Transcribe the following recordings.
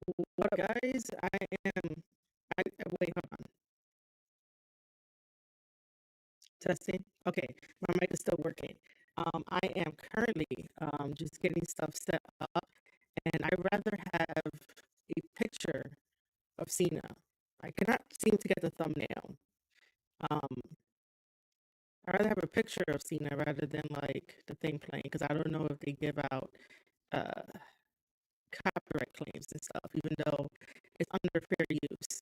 What up, guys? Wait, hold on. Testing. Okay, my mic is still working. I am currently just getting stuff set up, and I rather have a picture of Cena. I cannot seem to get the thumbnail. Um, I rather have a picture of Cena rather than like the thing playing because I don't know if they give out uh, copyright claims and stuff, even though it's under fair use.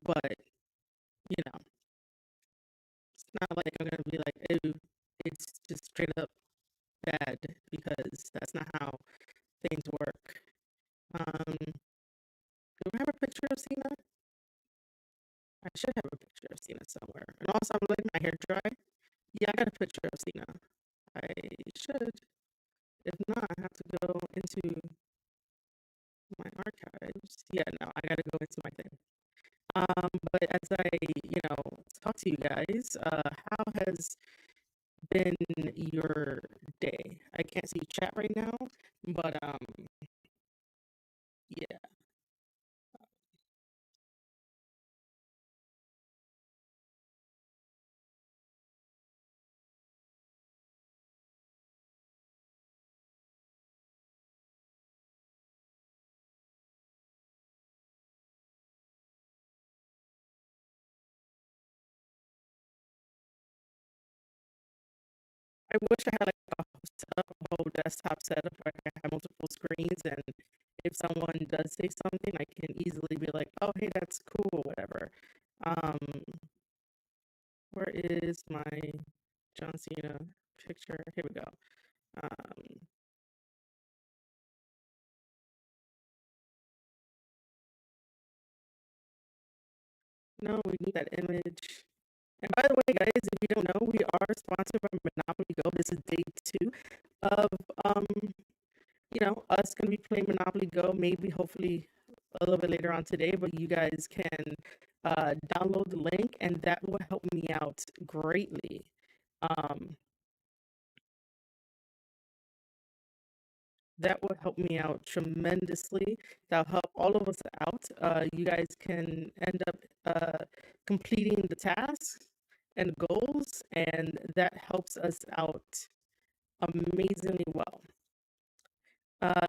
But you know, it's not like I'm gonna be like, "Ew, it's just straight up bad," because that's not how things work. Do I have a picture of Cena? I should have a picture of Cena somewhere. And also, I'm letting my hair dry. Yeah, I got a picture of Cena. I should. If not, I have to go into my archives. Yeah, no, I gotta go into my thing. But as I, talk to you guys, how has been your day? I can't see chat right now, but yeah. I wish I had like a whole desktop setup where I have multiple screens, and if someone does say something, I can easily be like, "Oh, hey, that's cool," whatever. Um, where is my John Cena picture? Here we go. Um, no, we need that image. And by the way, guys, if you don't know, we are sponsored by Monopoly Go. This is day 2 of us gonna be playing Monopoly Go. Maybe, hopefully, a little bit later on today. But you guys can download the link, and that will help me out greatly. Um, that would help me out tremendously. That'll help all of us out. You guys can end up completing the tasks and goals, and that helps us out amazingly well.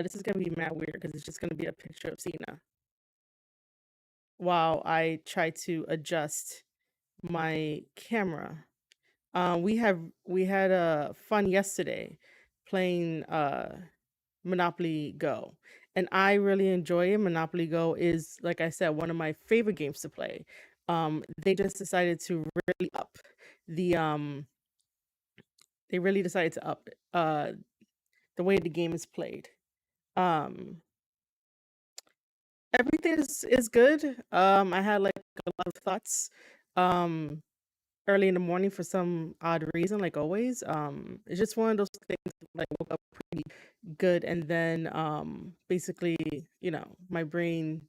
This is gonna be mad weird because it's just gonna be a picture of Cena while I try to adjust my camera. We had a fun yesterday playing Monopoly Go, and I really enjoy it. Monopoly Go is, like I said, one of my favorite games to play. They just decided to really up the they really decided to up the way the game is played. Um, Everything is good. I had like a lot of thoughts um early in the morning for some odd reason, like always. It's just one of those things, like, woke up pretty good, and then basically, my brain,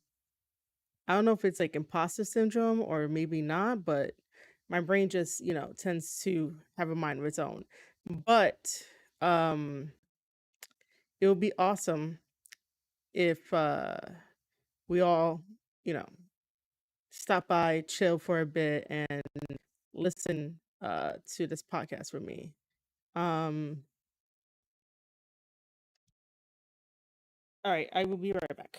I don't know if it's like imposter syndrome or maybe not, but my brain just, tends to have a mind of its own. But um it would be awesome if we all, you know, stop by, chill for a bit, and listen to this podcast with me. Um, all right, I will be right back.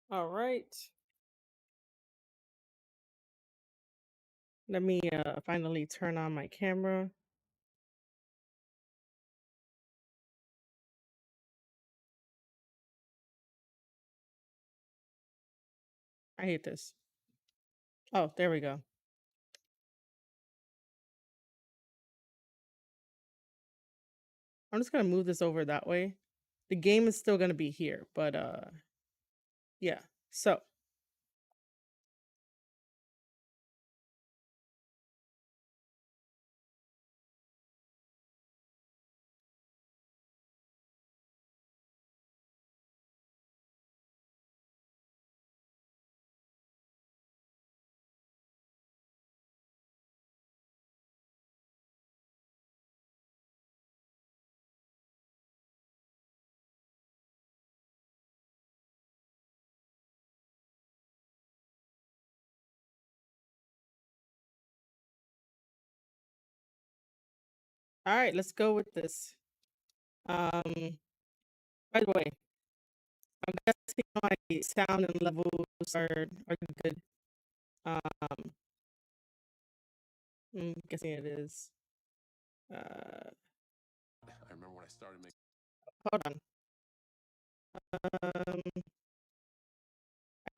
All right. Let me finally turn on my camera. I hate this. Oh, there we go. I'm just gonna move this over that way. The game is still gonna be here, but yeah. So, all right, let's go with this. By the way, I'm guessing my sound and levels are good. Um, I'm guessing it is. I remember when I started making. Hold on.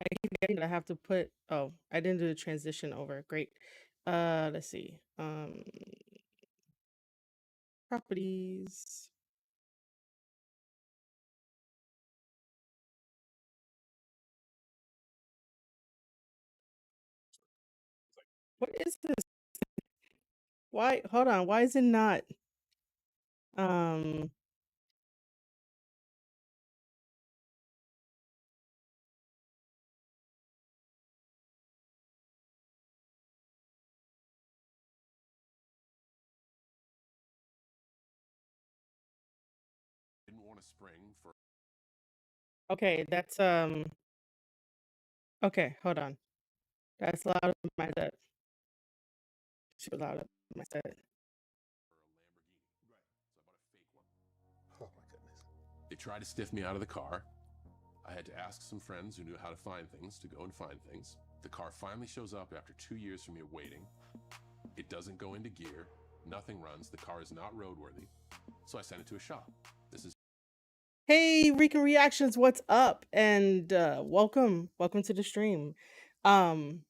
I keep getting that I have to put. Oh, I didn't do the transition over. Great. Let's see. Properties. What is this? Why? Hold on. Why is it not? Um. Didn't want to spring for. Okay, that's. Okay, hold on. That's loud in my set. Too loud in my set. For a Lamborghini. Right. So I bought a fake one. Oh my goodness. They tried to stiff me out of the car. I had to ask some friends who knew how to find things to go and find things. The car finally shows up after 2 years from me waiting. It doesn't go into gear. Nothing runs. The car is not roadworthy. So I sent it to a shop. This is. Hey, Recon Reactions, what's up? And welcome to the stream. Um,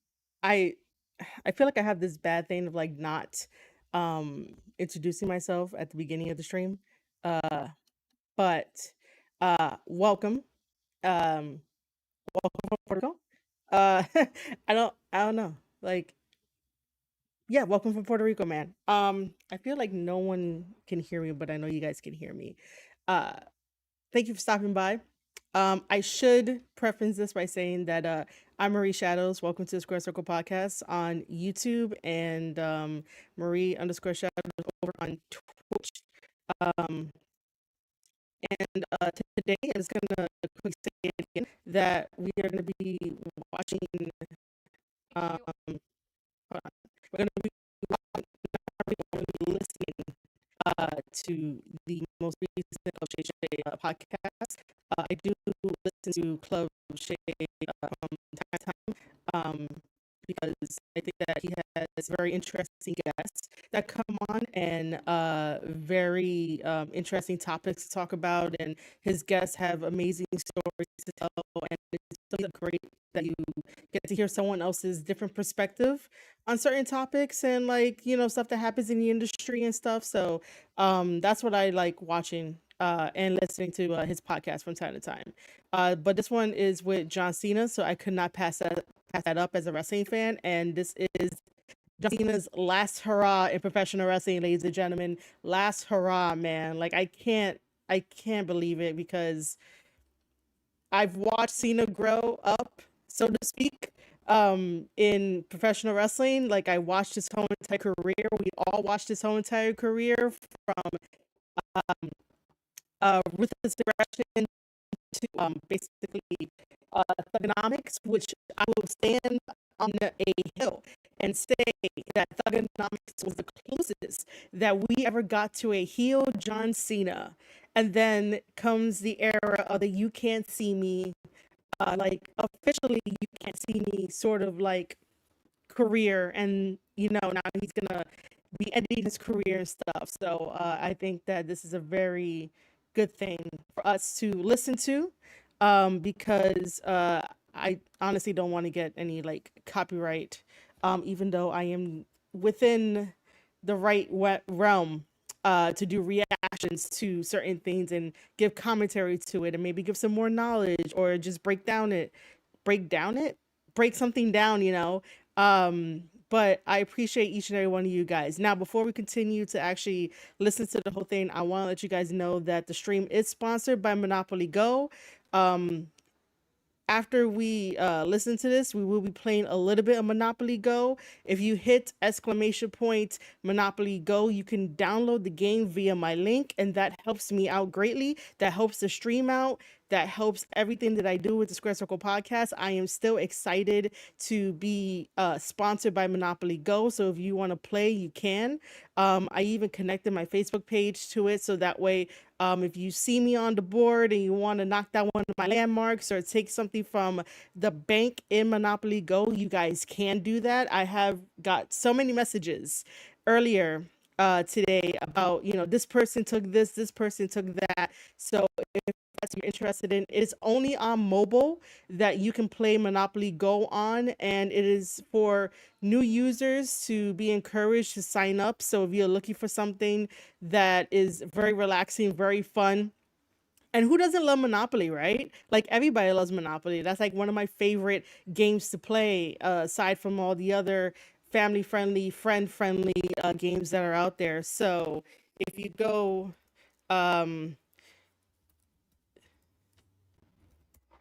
I I feel like I have this bad thing of like not introducing myself at the beginning of the stream. Uh, but welcome. Um, welcome from Portugal. Uh, I don't know. Like, yeah, welcome from Puerto Rico, man. I feel like no one can hear me, but I know you guys can hear me. Uh, Thank you for stopping by. I should preface this by saying that I'm Marie Shadows. Welcome to the Square Circle Podcast on YouTube and Marie underscore Shadows over on Twitch. Um, and today I'm just gonna quickly say it again that we are gonna be watching. Um, hold on. We're gonna be listening to the most recent Club Shay Shay podcast. I do listen to Club Shay from time to time because I think that he has very interesting guests that come on and very interesting topics to talk about. And his guests have amazing stories to tell. And it's really great that you get to hear someone else's different perspective on certain topics and like stuff that happens in the industry and stuff. So that's what I like watching and listening to his podcast from time to time. But this one is with John Cena, so I could not pass that up as a wrestling fan. And this is John Cena's last hurrah in professional wrestling, ladies and gentlemen. Last hurrah, man. Like I can't believe it because I've watched Cena grow up, so to speak, in professional wrestling. Like I watched his whole entire career. We all watched his whole entire career from Ruthless Aggression to basically thugonomics, which I will stand on a hill and say that thugonomics was the closest that we ever got to a heel John Cena. And then comes the era of the You Can't See Me like officially you can't see me sort of like career, and now he's gonna be ending his career and stuff. So I think that this is a very good thing for us to listen to, because I honestly don't want to get any like copyright, even though I am within the right realm to do reactions to certain things and give commentary to it and maybe give some more knowledge or just break down it, break something down, but I appreciate each and every one of you guys. Now, before we continue to actually listen to the whole thing, I want to let you guys know that the stream is sponsored by Monopoly Go. Um, After we listen to this, we will be playing a little bit of Monopoly Go. If you hit exclamation point Monopoly Go, you can download the game via my link, and that helps me out greatly. That helps the stream out. That helps everything that I do with the Square Circle podcast. I am still excited to be sponsored by Monopoly Go. So if you want to play, you can. I even connected my Facebook page to it, so that way if you see me on the board and you want to knock down one of my landmarks or take something from the bank in Monopoly Go, you guys can do that. I have got so many messages earlier today about, this person took this person took that. So if that's what you're interested in, it's only on mobile that you can play Monopoly Go on, and it is for new users to be encouraged to sign up. So if you're looking for something that is very relaxing, very fun, and who doesn't love Monopoly, right? Like everybody loves Monopoly. That's like one of my favorite games to play, aside from all the other family friendly, friend friendly games that are out there. So if you go um,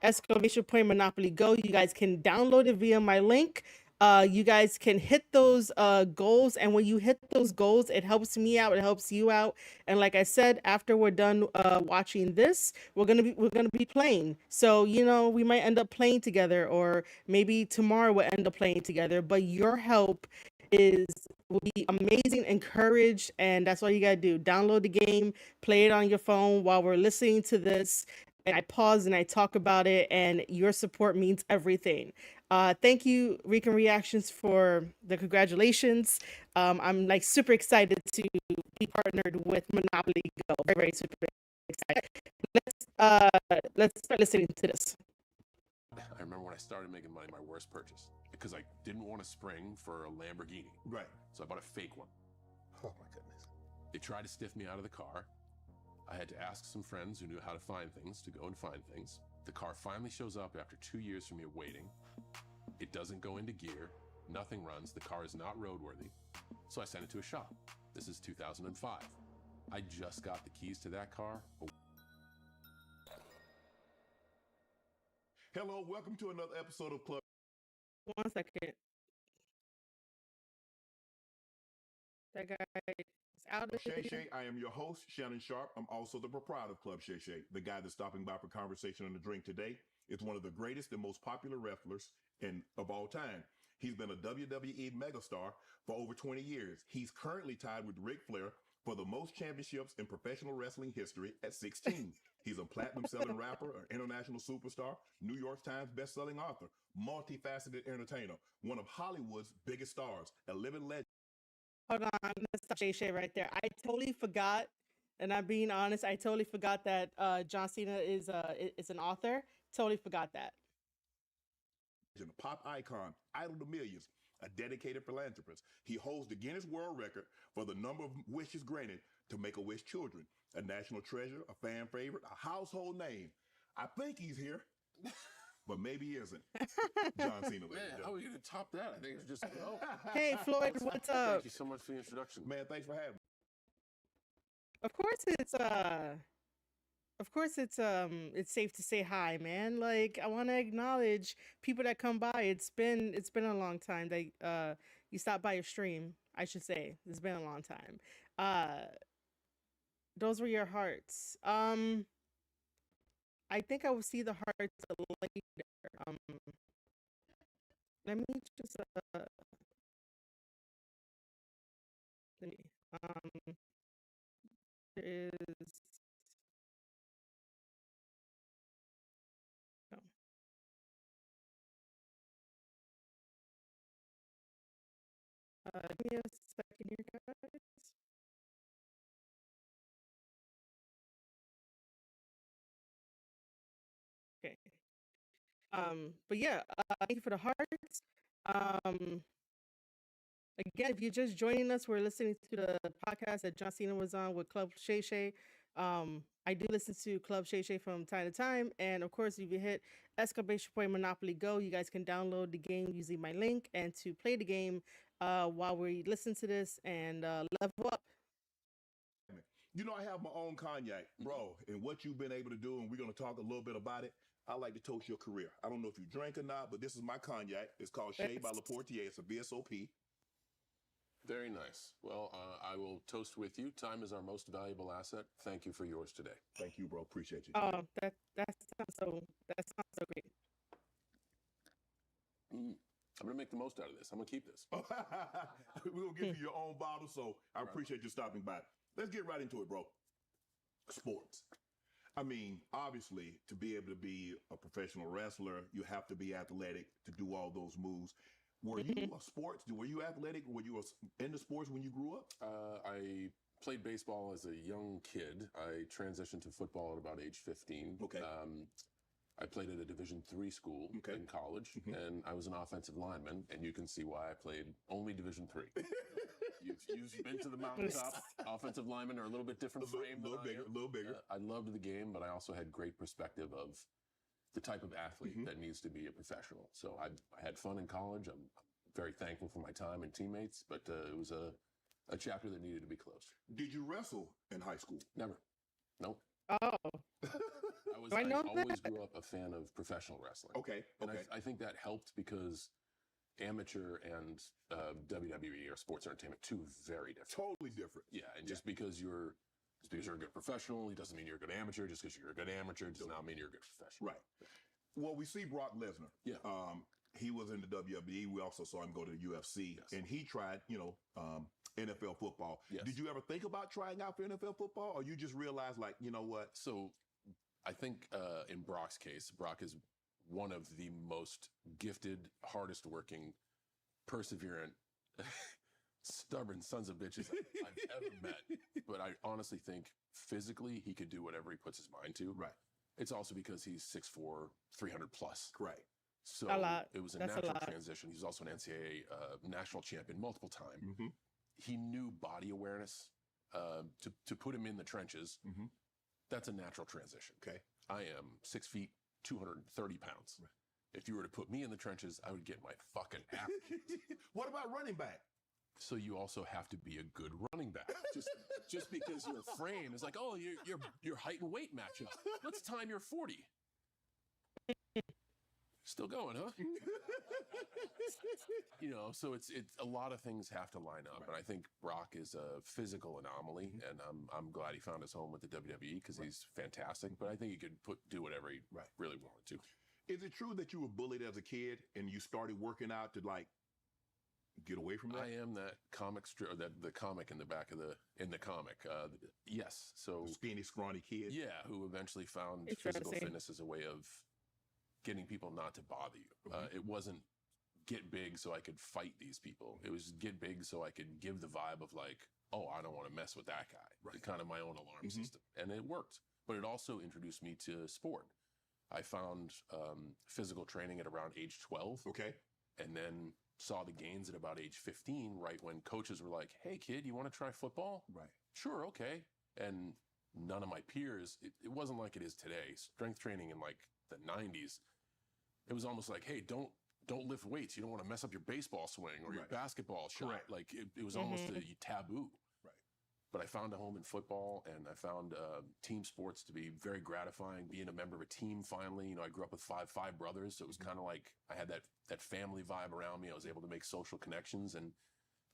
exclamation point Monopoly Go. You guys can download it via my link. You guys can hit those goals, and when you hit those goals, it helps me out. It helps you out. And like I said, after we're done watching this, we're gonna be playing. So we might end up playing together, or maybe tomorrow we'll end up playing together. But your help is will be amazing, encouraged, and that's all you gotta do. Download the game, play it on your phone while we're listening to this, and I pause and I talk about it, and your support means everything. Thank you, Recon Reactions, for the congratulations. I'm like super excited to be partnered with Monopoly Go. Very, very super excited. Let's start listening to this. I remember when I started making money, my worst purchase, because I didn't want a spring for a Lamborghini. Right. So I bought a fake one. Oh my goodness. They tried to stiff me out of the car. I had to ask some friends who knew how to find things to go and find things. The car finally shows up after 2 years from me waiting. It doesn't go into gear. Nothing runs. The car is not roadworthy. So I sent it to a shop. This is 2005. I just got the keys to that car. Hello, welcome to another episode of Club 1 second. That guy is out of Shay here. Shay. I am your host, Shannon Sharp. I'm also the proprietor of Club Shay Shay. The guy that's stopping by for conversation and a drink today is one of the greatest and most popular wrestlers of all time. He's been a WWE megastar for over 20 years. He's currently tied with Ric Flair for the most championships in professional wrestling history at 16. He's a platinum selling rapper, an international superstar, New York Times best-selling author, multifaceted entertainer, one of Hollywood's biggest stars, a living legend. Hold on, let's stop Shay Shay right there. I totally forgot, and I'm being honest, I totally forgot that John Cena is an author. Totally forgot that. A pop icon, idol to millions, a dedicated philanthropist. He holds the Guinness World Record for the number of wishes granted to Make-A-Wish children. A national treasure, a fan favorite, a household name. I think he's here, but maybe he isn't. John Cena. Man, how are you going to top that? I think it's just go. Hey Floyd, what's up? Thank you so much for the introduction. Man, thanks for having me. Of course it's safe to say hi, man. Like I want to acknowledge people that come by. It's been a long time that you stopped by your stream, I should say. It's been a long time. Those were your hearts. I think I will see the hearts later. Um let me just let me there is no. Give me a second here, guys. Okay. But yeah, thank you for the hearts. Um, Again, if you're just joining us, we're listening to the podcast that John Cena was on with Club Shay Shay. I do listen to Club Shay Shay from time to time. And of course, if you hit exclamation point Monopoly Go, you guys can download the game using my link and to play the game while we listen to this and level up. You know, I have my own cognac, bro, and what you've been able to do, and we're going to talk a little bit about it. I like to toast your career. I don't know if you drink or not, but this is my cognac. It's called Shea by Laportier. It's a VSOP. Very nice. Well, I will toast with you. Time is our most valuable asset. Thank you for yours today. Thank you, bro. Appreciate you. That sounds so great. I'm going to make the most out of this. I'm going to keep this. We're going to give you your own bottle, so I appreciate you stopping by. Let's get right into it, bro. Sports. I mean, obviously, to be able to be a professional wrestler, you have to be athletic to do all those moves. Were you a sports? Were you athletic? Were you into sports when you grew up? I played baseball as a young kid. I transitioned to football at about age 15. Okay. I played at a Division III school in college, and I was an offensive lineman, and you can see why I played only Division III. You've been to the mountaintop. Offensive linemen are a little bit different frame. A little bigger. I loved the game, but I also had great perspective of the type of athlete that needs to be a professional. So I had fun in college. I'm very thankful for my time and teammates, but it was a chapter that needed to be closed. Did you wrestle in high school? Never. Nope. Oh. I always grew up a fan of professional wrestling. Okay. And I think that helped because amateur and WWE or sports entertainment, two very different. Totally different. Yeah, and just because you're a good professional, it doesn't mean you're a good amateur. Just because you're a good amateur does not mean you're a good professional. Right. Well, we see Brock Lesnar. Yeah. He was in the WWE. We also saw him go to the UFC, and he tried, NFL football. Yes. Did you ever think about trying out for NFL football, or you just realized, like, you know what? So I think in Brock's case, Brock is one of the most gifted, hardest working, perseverant, stubborn sons of bitches I've ever met. But I honestly think physically he could do whatever he puts his mind to. Right. It's also because he's 6'4", 300 plus. Right. So A lot. it was a That's a natural lot. transition. He's also an NCAA national champion multiple times. He knew body awareness to put him in the trenches. That's a natural transition. Okay. I am 6 feet, 230 pounds. Right. If you were to put me in the trenches, I would get my fucking ass kicked. What about running back? So you also have to be a good running back. Just because your frame is like, oh, your height and weight match up. Let's time your 40. Still going, huh? So it's a lot of things have to line up, and I think Brock is a physical anomaly, and I'm glad he found his home with the WWE because he's fantastic. But I think he could do whatever he really wanted to. Is it true that you were bullied as a kid and you started working out to like get away from that? I am that comic strip, the comic in the back of the comic. Yes, so The skinny, scrawny kid. yeah, who eventually found Interesting. physical fitness as a way of getting people not to bother you. It wasn't get big so I could fight these people. It was get big so I could give the vibe of like, oh, I don't want to mess with that guy. Right. It's kind of my own alarm system. And it worked. But it also introduced me to sport. I found physical training at around age 12. Okay. And then saw the gains at about age 15, right when coaches were like, hey, kid, you want to try football? Right. Sure, okay. And none of my peers, it wasn't like it is today. Strength training in like the 90s, it was almost like, hey, don't lift weights. You don't want to mess up your baseball swing or your basketball shot. Correct. Like it was almost a taboo. Right. But I found a home in football, and I found team sports to be very gratifying. Being a member of a team, finally, I grew up with five brothers, so it was kind of like I had that family vibe around me. I was able to make social connections, and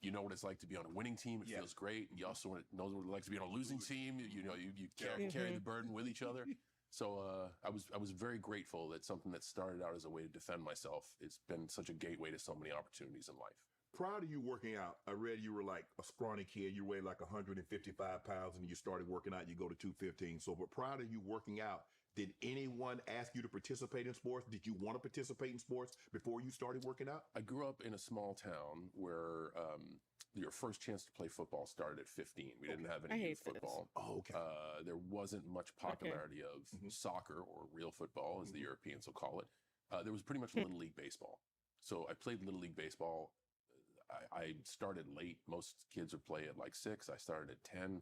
you know what it's like to be on a winning team. It feels great. You also know what it's like to be on a losing team. You carry the burden with each other. So I was very grateful that something that started out as a way to defend myself, it's been such a gateway to so many opportunities in life. Prior to you working out, I read you were like a scrawny kid. You weighed like 155 pounds and you started working out, you go to 215. So, but prior to you working out, Did anyone ask you to participate in sports? Did you want to participate in sports before you started working out? I grew up in a small town where your first chance to play football started at 15. We didn't have I any hate youth this. football. Oh, okay. There wasn't much popularity of Mhm. soccer or real football, as the Mhm. Europeans will call it. There was pretty much Little League baseball. So I played Little League baseball. I started late. Most kids would play at like 6. I started at 10.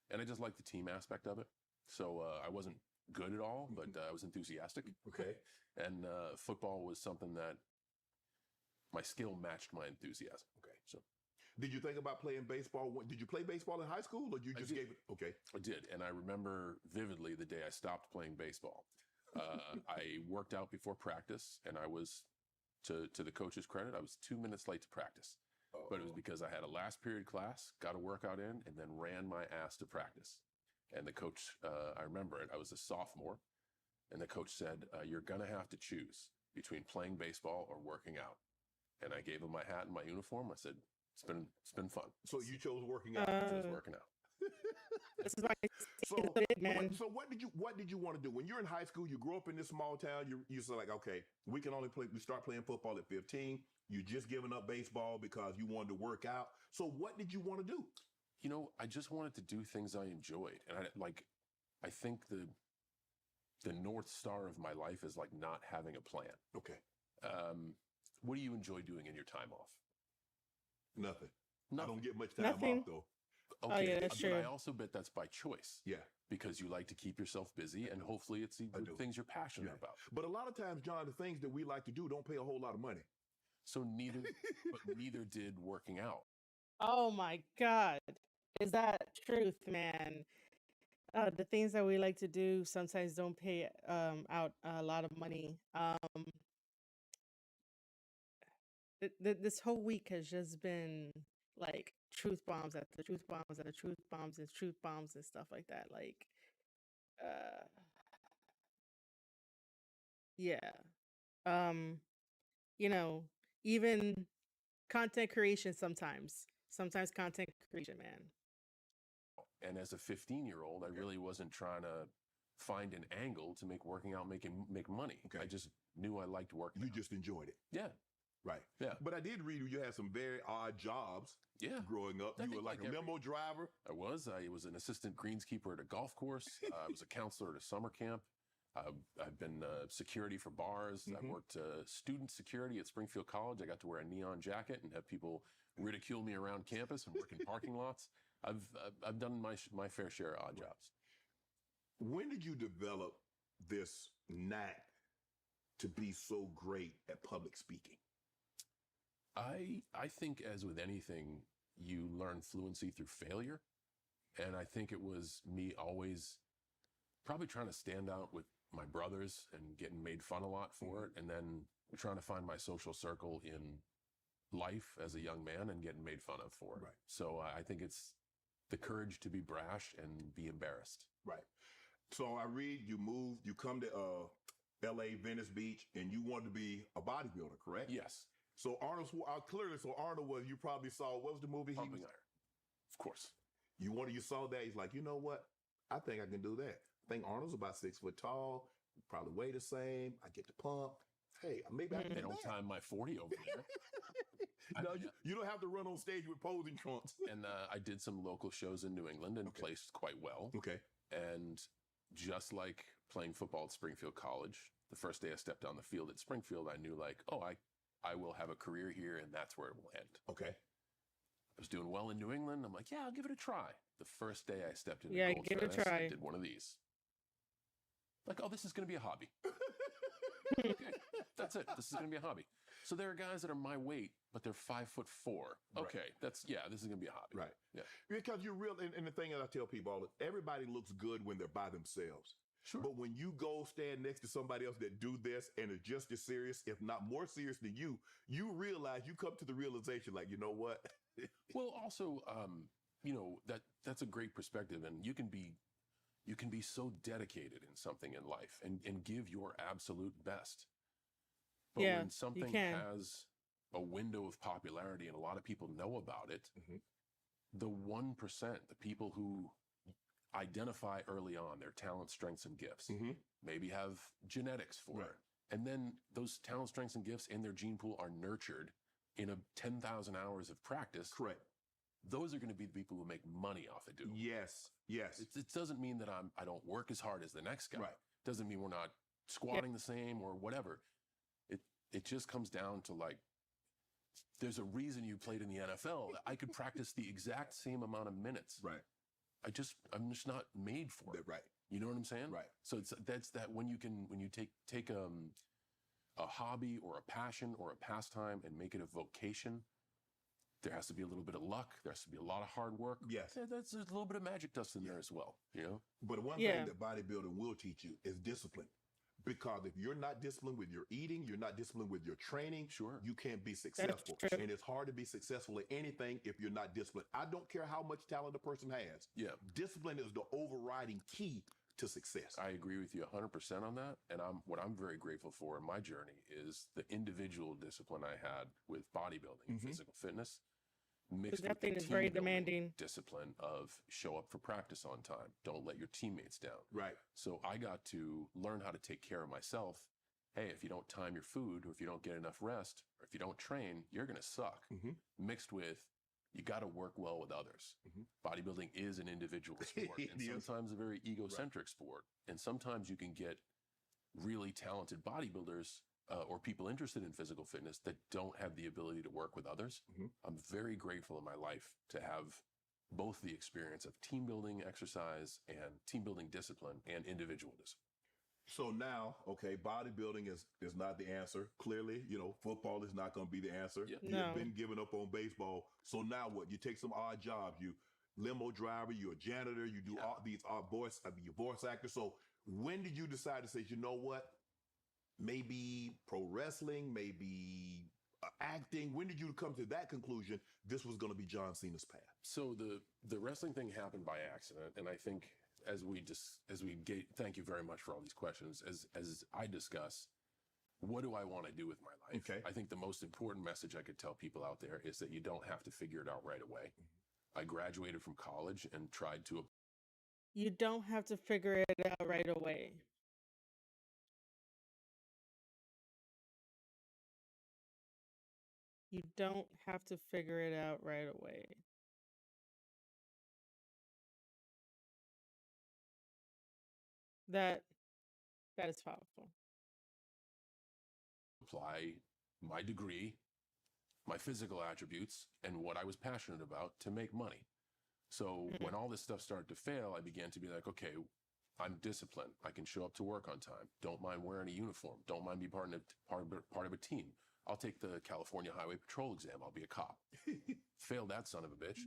And I just liked the team aspect of it. So I wasn't good at all, but I was enthusiastic. Okay. And football was something that my skill matched my enthusiasm. Okay. So Did you think about playing baseball? Did you play baseball in high school, or you I just did. gave it? Okay. I did. And I remember vividly the day I stopped playing baseball. I worked out before practice, and I was, to the coach's credit, I was 2 minutes late to practice. But it was because I had a last period class, got a workout in, and then ran my ass to practice. And the coach, I remember it, I was a sophomore, and the coach said, you're going to have to choose between playing baseball or working out. And I gave him my hat and my uniform. I said, it's been fun. So you chose working out. I was working out. This is why So, man. so what did you want to do when you're in high school? You grew up in this small town. You said like, okay, we start playing football at 15. You just giving up baseball because you wanted to work out. So what did you want to do? You know, I just wanted to do things I enjoyed. And I think the North Star of my life is like not having a plan. Okay. What do you enjoy doing in your time off? Nothing. I Nothing. don't get much time Nothing. off though. Oh, Okay, yeah, that's but I true. also bet that's by choice. Yeah. Because you like to keep yourself busy, and hopefully it's the do. things you're passionate Yeah. about. But a lot of times, John, the things that we like to do don't pay a whole lot of money. So neither did working out. Oh my God. Is that truth, man? The things that we like to do sometimes don't pay out a lot of money. This whole week has just been like truth bombs after truth bombs after truth bombs and truth bombs and stuff like that. Like, uh, yeah. Um, you know, even content creation sometimes content creation, man. And as a 15-year-old, I really wasn't trying to find an angle to make working out make money. Okay. I just knew I liked working You out. just enjoyed it. Yeah. Right. Yeah. But I did read you had some very odd jobs Yeah. growing up. I You think were like a like limo driver. I was an assistant greenskeeper at a golf course. I was a counselor at a summer camp. I've been security for bars. I Mhm. worked student security at Springfield College. I got to wear a neon jacket and have people ridicule me around campus and work in parking lots. I've done my fair share of odd jobs. When did you develop this knack to be so great at public speaking? I think, as with anything, you learn fluency through failure. And I think it was me always probably trying to stand out with my brothers and getting made fun a lot for it. And then trying to find my social circle in life as a young man and getting made fun of for it. Right. So I think it's the courage to be brash and be embarrassed. Right. So I read you moved, you come to LA, Venice Beach, and you wanted to be a bodybuilder, correct? Yes. So Arnold, clearly, so Arnold was, you probably saw, what was the movie? Pumping iron. Of course. You saw that, he's like, you know what? I think I can do that. I think Arnold's about 6 foot tall, probably weigh the same. I get the pump. Hey, maybe I can They do don't that. time my 40 over there. No, you don't have to run on stage with posing trunks. And I did some local shows in New England and placed quite well. Okay. And just like playing football at Springfield College, the first day I stepped on the field at Springfield, I knew like, oh, I will have a career here and that's where it will end. Okay. I was doing well in New England. I'm like, yeah, I'll give it a try. The first day I stepped into Yeah, Gold's give it a Venice, try. I did one of these. Like, oh, this is going to be a hobby. Okay, that's it. This is going to be a hobby. So there are guys that are my weight, but they're 5'4". Okay, this is going to be a hobby. Right. Yeah. Because you're real, and the thing that I tell people all everybody looks good when they're by themselves. Sure. But when you go stand next to somebody else that do this and are just as serious, if not more serious than you realize, you come to the realization like, you know what? Well, also, that's a great perspective, and you can be so dedicated in something in life and give your absolute best. But Yeah, when you something can. has a window of popularity and a lot of people know about it, Mhm. the 1%, the people who identify early on their talents, strengths, and gifts. Mm-hmm. Maybe have genetics for Right. it. And then those talents, strengths, and gifts in their gene pool are nurtured in a 10,000 hours of practice. Correct. Those are going to be the people who make money off it, dude. Yes. Yes. It doesn't mean that I don't work as hard as the next guy. Right. Doesn't mean we're not squatting the same or whatever. It just comes down to like, there's a reason you played in the NFL. I could practice the exact same amount of minutes. Right. I'm just not made for it. Right. You know what I'm saying? Right. So that's that when you take a hobby or a passion or a pastime and make it a vocation, there has to be a little bit of luck. There has to be a lot of hard work. Yes. There's a little bit of magic dust in there as well, you know? But one thing that bodybuilding will teach you is discipline. Because if you're not disciplined with your eating, you're not disciplined with your training, Sure. you can't be successful. And it's hard to be successful at anything if you're not disciplined. I don't care how much talent a person has. Yeah. Discipline is the overriding key to success. I agree with you 100% on that. And what I'm very grateful for in my journey is the individual discipline I had with bodybuilding and physical fitness mixed with that the thing is team very building demanding. discipline of show up for practice on time. Don't let your teammates down. Right. So I got to learn how to take care of myself. Hey, if you don't time your food or if you don't get enough rest or if you don't train, you're going to suck. Mixed with you got to work well with others. Bodybuilding is an individual sport and sometimes a very egocentric sport. And sometimes you can get really talented bodybuilders or people interested in physical fitness that don't have the ability to work with others. I'm very grateful in my life to have both the experience of team building exercise and team building discipline and individual discipline. So now, okay, bodybuilding is not the answer. Clearly, football is not going to be the answer. Yep. You've been giving up on baseball. So now what? You take some odd jobs. You limo driver, you're a janitor, you do all these odd voice, you're voice actor. So when did you decide to say, you know what? Maybe pro wrestling, maybe acting. When did you come to that conclusion? This was going to be John Cena's path. So the wrestling thing happened by accident, and I think thank you very much for all these questions. As I discuss, what do I want to do with my life? Okay. I think the most important message I could tell people out there is that you don't have to figure it out right away. I graduated from college and tried to. You don't have to figure it out right away. You don't have to figure it out right away. That is powerful. Apply my degree, my physical attributes, and what I was passionate about to make money. So when all this stuff started to fail, I began to be like, okay, I'm disciplined. I can show up to work on time. Don't mind wearing a uniform. Don't mind being part of a team. I'll take the California Highway Patrol exam. I'll be a cop. Failed that son of a bitch.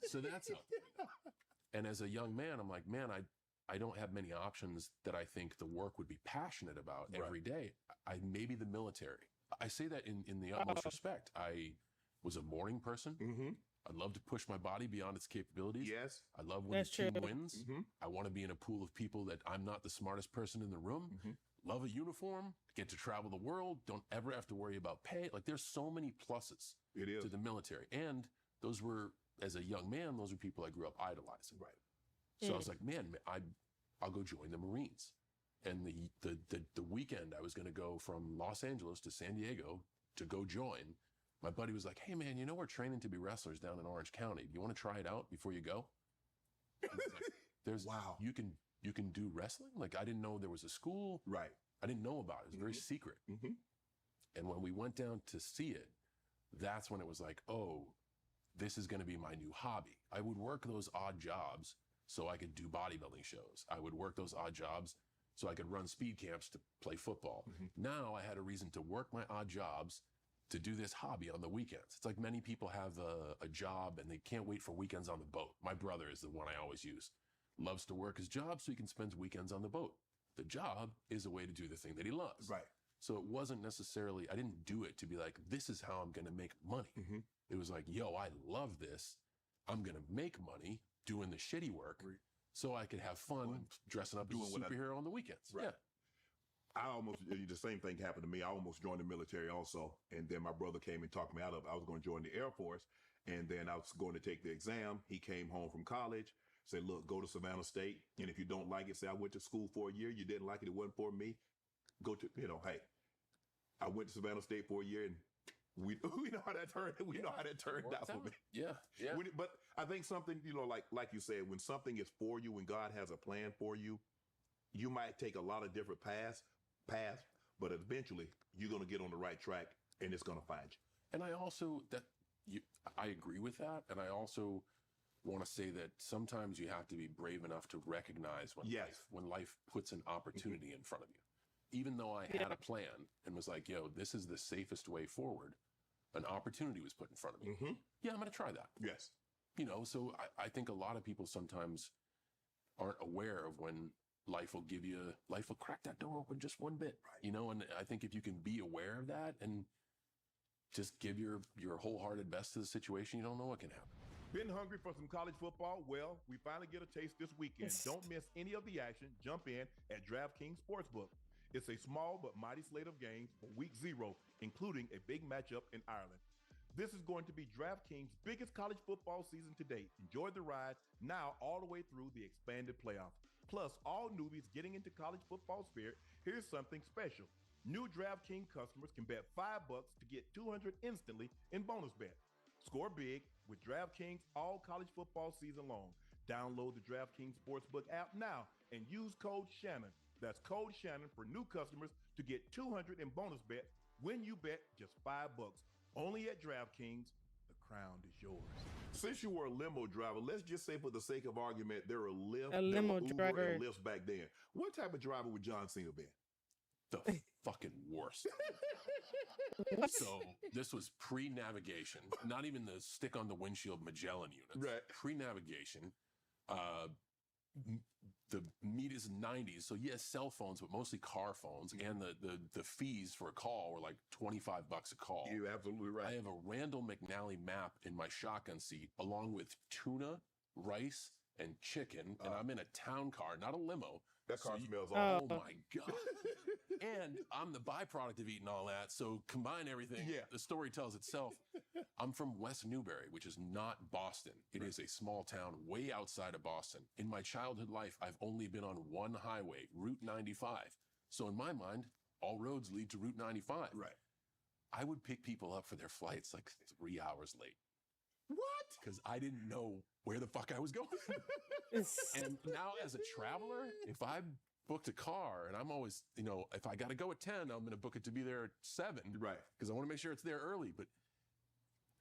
So that's up. And as a young man, I'm like, man, I don't have many options that I think the work would be passionate about every day. Maybe the military. I say that in the utmost respect. I was a morning person. I love to push my body beyond its capabilities. Yes. I love when the team true. wins. I want to be in a pool of people that I'm not the smartest person in the room. Love a uniform, get to travel the world, don't ever have to worry about pay. Like there's so many pluses to the military. And those were, as a young man, those were people I grew up idolizing. Right. So I was like, man, I'll go join the Marines. And the weekend I was going to go from Los Angeles to San Diego to go join, my buddy was like, hey man, we're training to be wrestlers down in Orange County. Do you want to try it out before you go? Wow. You can do wrestling? Like I didn't know there was a school. Right. I didn't know about it. It was very secret. And when we went down to see it, that's when it was like, oh, this is going to be my new hobby. I would work those odd jobs so I could do bodybuilding shows. I would work those odd jobs so I could run speed camps to play football. Now I had a reason to work my odd jobs to do this hobby on the weekends. It's like many people have a job and they can't wait for weekends on the boat. My brother is the one I always use. Loves to work his job so he can spend weekends on the boat. The job is a way to do the thing that he loves. Right. So it wasn't necessarily, I didn't do it to be like, this is how I'm going to make money. It was like, yo, I love this. I'm going to make money doing the shitty work so I could have fun dressing up as a superhero on the weekends. Right. Yeah. The same thing happened to me. I almost joined the military also. And then my brother came and talked me out of it. I was going to join the Air Force and then I was going to take the exam. He came home from college. Say, look, go to Savannah State. And if you don't like it, say, I went to school for a year. You didn't like it. It wasn't for me. Go to, hey, I went to Savannah State for a year and we know how that turned. We know how that turned out for me. Yeah. But I think something, like you said, when something is for you, when God has a plan for you, you might take a lot of different paths, but eventually you're going to get on the right track and it's going to find you. And I agree with that. And I also want to say that sometimes you have to be brave enough to recognize when life puts an opportunity in front of you. Even though I had a plan and was like, yo, this is the safest way forward, an opportunity was put in front of me. Mm-hmm. Yeah, I'm going to try that. Yes. So I think a lot of people sometimes aren't aware of when life will crack that door open just one bit, right. And I think if you can be aware of that and just give your wholehearted best to the situation, you don't know what can happen. Been hungry for some college football? Well, we finally get a taste this weekend. Don't miss any of the action. Jump in at DraftKings Sportsbook. It's a small but mighty slate of games for week 0, including a big matchup in Ireland. This is going to be DraftKings' biggest college football season to date. Enjoy the ride now all the way through the expanded playoffs. Plus, all newbies getting into college football spirit, here's something special. New DraftKings customers can bet $5 to get $200 instantly in bonus bets. Score big with DraftKings all college football season long. Download the DraftKings Sportsbook app now and use code Shannon. That's code Shannon for new customers to get $200 in bonus bets when you bet just $5. Only at DraftKings. The crown is yours. Since you were a limo driver, let's just say for the sake of argument, there were Lyft, limo Uber, driver. and Lyft back then. What type of driver would John Cena be? The fucking worst. So this was pre-navigation, not even the stick on the windshield Magellan units. Right. Pre-navigation. The meat is 90s, so yes, cell phones, but mostly car phones, and the fees for a call were like $25 a call. You're absolutely right. I have a Randall McNally map in my shotgun seat, along with tuna, rice, and chicken, and I'm in a town car, not a limo. That car smells awful. Oh my God. And I'm the byproduct of eating all that. So combine everything. Yeah. The story tells itself. I'm from West Newbury, which is not Boston. It is a small town way outside of Boston. In my childhood life, I've only been on one highway, Route 95. So in my mind, all roads lead to Route 95. Right. I would pick people up for their flights like 3 hours late. What? Because I didn't know where the fuck I was going. And now as a traveler, if I booked a car and I'm always, if I got to go at 10, I'm going to book it to be there at 7. Right. Because I want to make sure it's there early. But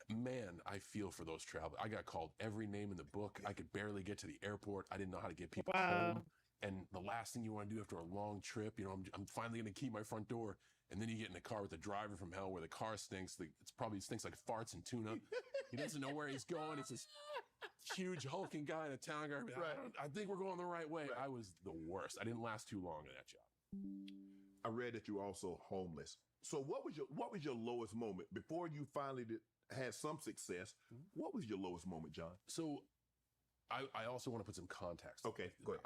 man, I feel for those travelers. I got called every name in the book. I could barely get to the airport. I didn't know how to get people home. And the last thing you want to do after a long trip, I'm finally going to key my front door. And then you get in the car with the driver from hell where the car stinks. It's probably stinks like farts and tuna. He doesn't know where he's going. It's this huge hulking guy in a town car. Right. I think we're going the right way. Right. I was the worst. I didn't last too long in that job. I read that you're also homeless. So what was your lowest moment before you finally had some success? What was your lowest moment, John? So I also want to put some context. Okay, go ahead.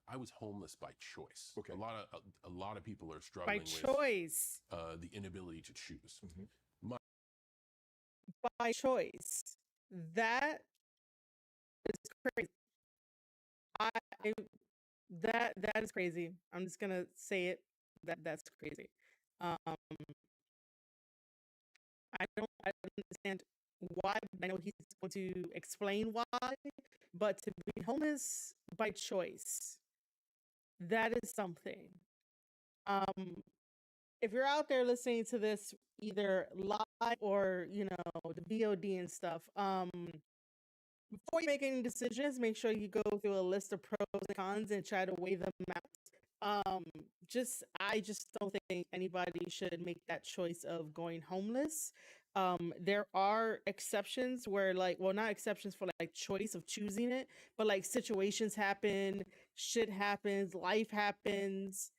I was homeless by choice. Okay. A lot of people are struggling By choice. with the inability to choose. Mm-hmm. By choice. That is crazy. That is crazy. I'm just gonna say it. That's crazy. I don't understand why. I know he's going to explain why, but to be homeless by choice, that is something. If you're out there listening to this either live or the VOD and stuff, before you make any decisions, make sure you go through a list of pros and cons and try to weigh them out. I just don't think anybody should make that choice of going homeless. There are exceptions where not exceptions for choice of choosing it, but situations happen, shit happens, life happens.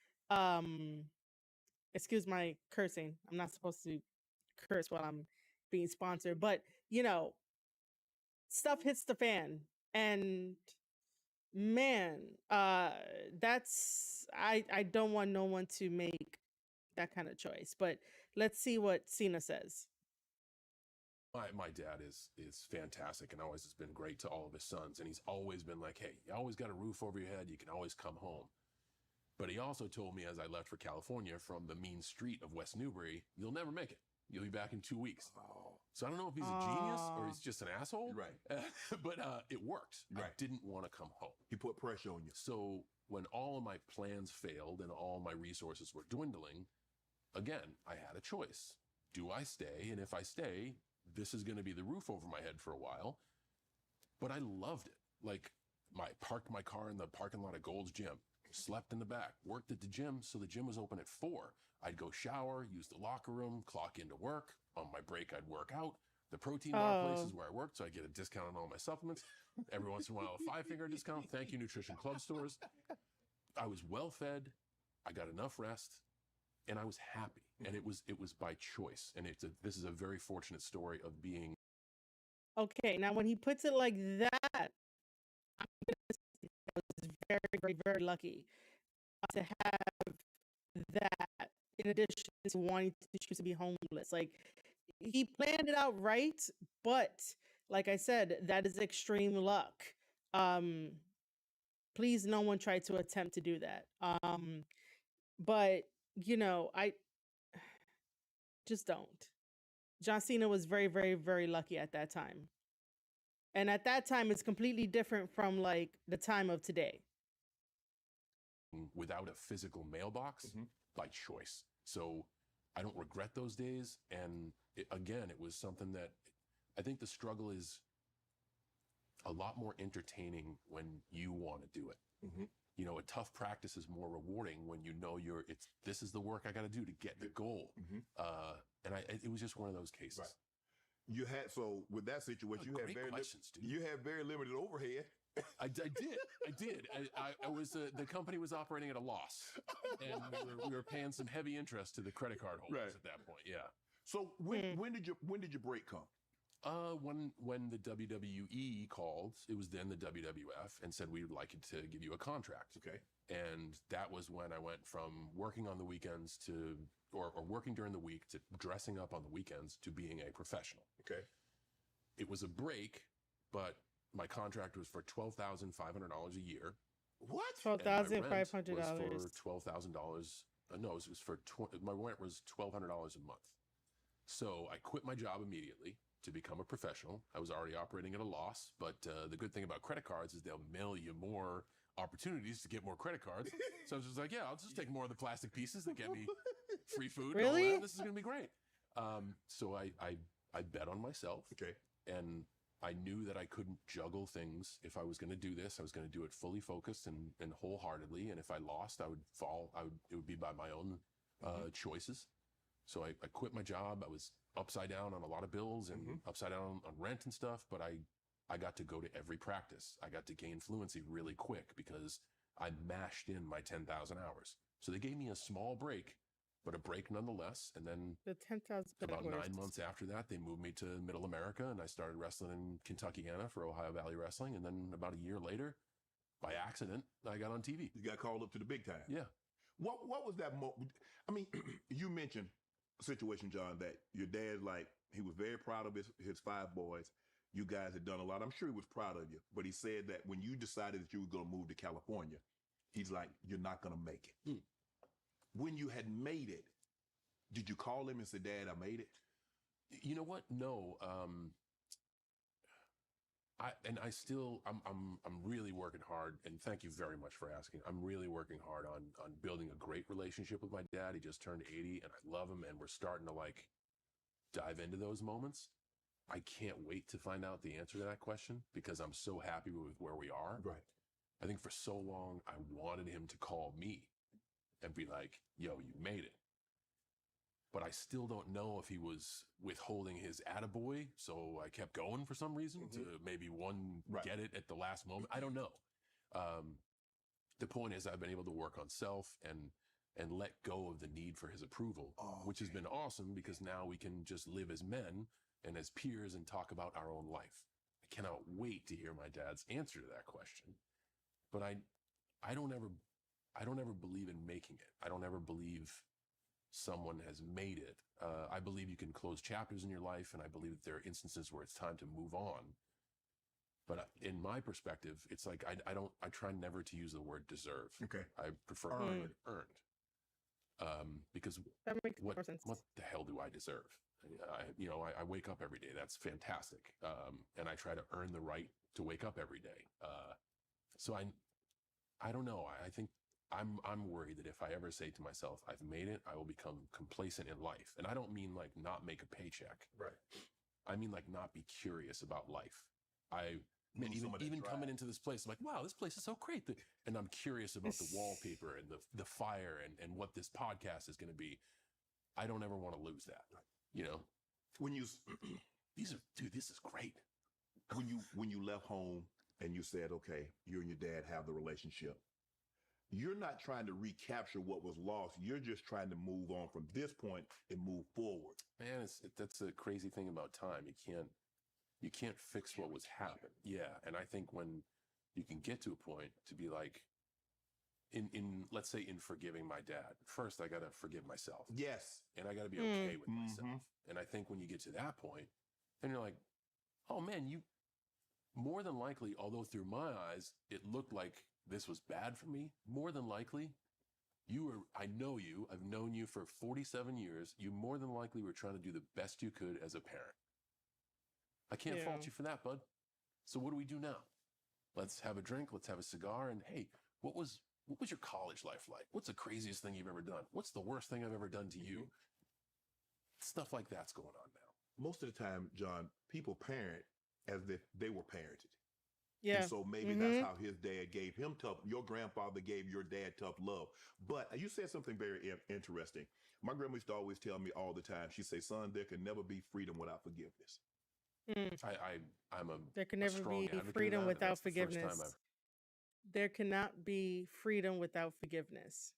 Excuse my cursing. I'm not supposed to curse while I'm being sponsored, but stuff hits the fan, and man, that's I don't want no one to make that kind of choice. But let's see what Cena says. My dad is fantastic and always has been great to all of his sons. And he's always been like, hey, you always got a roof over your head. You can always come home. But he also told me as I left for California from the mean street of West Newbury, you'll never make it. You'll be back in 2 weeks. Oh, So I don't know if he's a genius or he's just an asshole. right. But it worked. I Right. didn't want to come home. He put pressure on you. So when all of my plans failed and all my resources were dwindling, again, I had a choice. Do I stay? And if I stay, this is going to be the roof over my head for a while. But I loved it. Like, parked my car in the parking lot of Gold's Gym, slept in the back, worked at the gym. So the gym was open at 4. I'd go shower, use the locker room, clock into work. On my break, I'd work out. The protein bar places where I worked, so I get a discount on all my supplements. Every once in a while, a 5-finger discount. Thank you, Nutrition Club stores. I was well fed. I got enough rest, and I was happy. And it was by choice. And this is a very fortunate story of being. Okay, now when he puts it like that, I'm gonna say I was very, very, very lucky to have that in addition to wanting to choose to be homeless. Like, he planned it out right, but like I said, that is extreme luck. Please, no one try to attempt to do that. But I just don't. John Cena was very, very, very lucky at that time. And at that time, it's completely different from like the time of today. Without a physical mailbox by choice. So I don't regret those days. And again, it was something that I think the struggle is a lot more entertaining when you want to do it. You know, a tough practice is more rewarding when you know this is the work I got to do to get the goal. And it was just one of those cases. Right. You had, so with that situation, you had very limited overhead. I did. I was the company was operating at a loss, and we were paying some heavy interest to the credit card holders at that point. Yeah. So when did your break come? When the WWE called, it was then the WWF, and said we would like it to give you a contract. Okay. And that was when I went from working on the weekends to or working during the week to dressing up on the weekends to being a professional. Okay. It was a break, but my contract was for $12,500 a year. What? $12,500. For $12,000. No, it was for my rent was $1,200 a month. So I quit my job immediately to become a professional. I was already operating at a loss, but the good thing about credit cards is they'll mail you more opportunities to get more credit cards. So I was just like, yeah, I'll just take more of the plastic pieces that get me free food. Really? And all that. This is going to be great. So I bet on myself. Okay. And I knew that I couldn't juggle things. If I was going to do this, I was going to do it fully focused and wholeheartedly. And if I lost, I would fall. It would be by my own choices. So I quit my job. I was upside down on a lot of bills and upside down on rent and stuff. But I got to go to every practice. I got to gain fluency really quick because I mashed in my 10,000 hours. So they gave me a small break, but a break nonetheless. And then The 10,000 about 9 months after that, they moved me to Middle America, and I started wrestling in Kentuckiana for Ohio Valley Wrestling. And then about a year later, by accident, I got on TV. You got called up to the big time. Yeah. What was that I mean, you mentioned a situation, John, that your dad, like, he was very proud of his 5 boys. You guys had done a lot. I'm sure he was proud of you, but he said that when you decided that you were going to move to California, he's like, you're not going to make it. When you had made it, did you call him and say, Dad, I made it? You know what? No. I'm really working hard, and thank you very much for asking. I'm really working hard on building a great relationship with my dad. He just turned 80, and I love him, and we're starting to like dive into those moments. I can't wait to find out the answer to that question because I'm so happy with where we are. Right. I think for so long, I wanted him to call me and be like, yo, you made it. But I still don't know if he was withholding his attaboy. So I kept going for some reason to maybe get it at the last moment. I don't know. The point is I've been able to work on self and let go of the need for his approval, which has been awesome because now we can just live as men and as peers and talk about our own life. I cannot wait to hear my dad's answer to that question. But I don't ever believe in making it. I don't ever believe someone has made it. I believe you can close chapters in your life, and I believe that there are instances where it's time to move on. But in my perspective, it's like I try never to use the word deserve. Okay. I prefer the Earned. word earned. Because That makes what more sense. the hell do I deserve? I wake up every day. That's fantastic. And I try to earn the right to wake up every day. So I don't know. I think I'm worried that if I ever say to myself, I've made it, I will become complacent in life. And I don't mean like not make a paycheck. Right. I mean like not be curious about life. Lose some of that Even drive. coming into this place, I'm like, wow, this place is so great. And I'm curious about the wallpaper and the fire and what this podcast is going to be. I don't ever want to lose that. You know, When you this is great. when you left home and you said, okay, you and your dad have the relationship, you're not trying to recapture what was lost. You're just trying to move on from this point and move forward. Man, that's a crazy thing about time. You can't fix what was happened. Yeah, and I think when you can get to a point to be like, in let's say in forgiving my dad, first I gotta forgive myself. Yes. And I gotta be okay with Mhm. myself. And I think when you get to that point, then you're like, oh man, you more than likely, although through my eyes it looked like this was bad for me, more than likely I know you, I've known you for 47 years. You more than likely were trying to do the best you could as a parent. I can't fault Yeah. you for that, bud. So what do we do now? Let's have a drink. Let's have a cigar. And hey, what was your college life like? What's the craziest thing you've ever done? What's the worst thing I've ever done to you? Stuff like that's going on now. Most of the time, John, people parent as if they were parented. Yeah. And so maybe that's how his dad gave him your grandfather gave your dad tough love. But you said something very interesting. My grandma used to always tell me all the time, she'd say, son, there can never be freedom without forgiveness. I'm a There can a never strong be advocate of freedom that, and without that's the first time forgiveness. There cannot be freedom without forgiveness.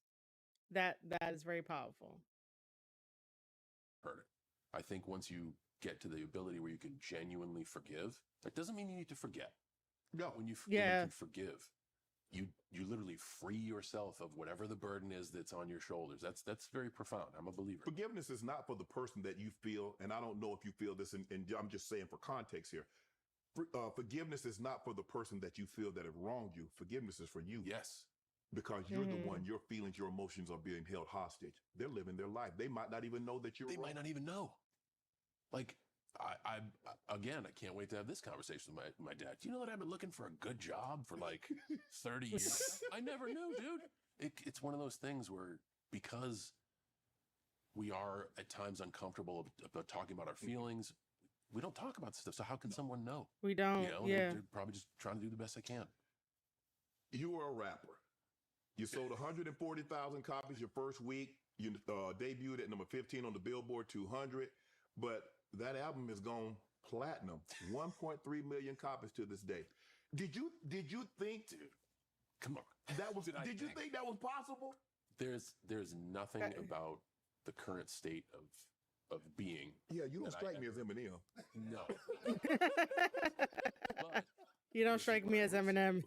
That is very powerful. I've heard it. I think once you get to the ability where you can genuinely forgive, that doesn't mean you need to forget. No. When you Yeah. can forgive, you literally free yourself of whatever the burden is that's on your shoulders. That's very profound. I'm a believer. Forgiveness is not for the person that you feel, and I don't know if you feel this, and I'm just saying for context here. Forgiveness is not for the person that you feel that have wronged you. Forgiveness is for you. Yes. Because you're the one, your feelings, your emotions are being held hostage. They're living their life. They might not even know that you're They wrong. might not even know. Like, I again, I can't wait to have this conversation with my dad. Do you know that I've been looking for a good job for like 30 years? I never knew, dude. It's one of those things where because we are at times uncomfortable about talking about our feelings, we don't talk about this stuff. So how can someone know? We don't. You know, Yeah. they're probably just trying to do the best they can. You were a rapper. You sold 140,000 copies your first week. You debuted at number 15 on the Billboard 200, but that album has gone platinum. 1.3 million copies to this day. Did you think, Dude, come on. that was? Did I Did you think? think that was possible? There's nothing about the current state of being. Yeah, you don't that I strike me as ever- Eminem. No. But You don't this is strike what me I as was Eminem.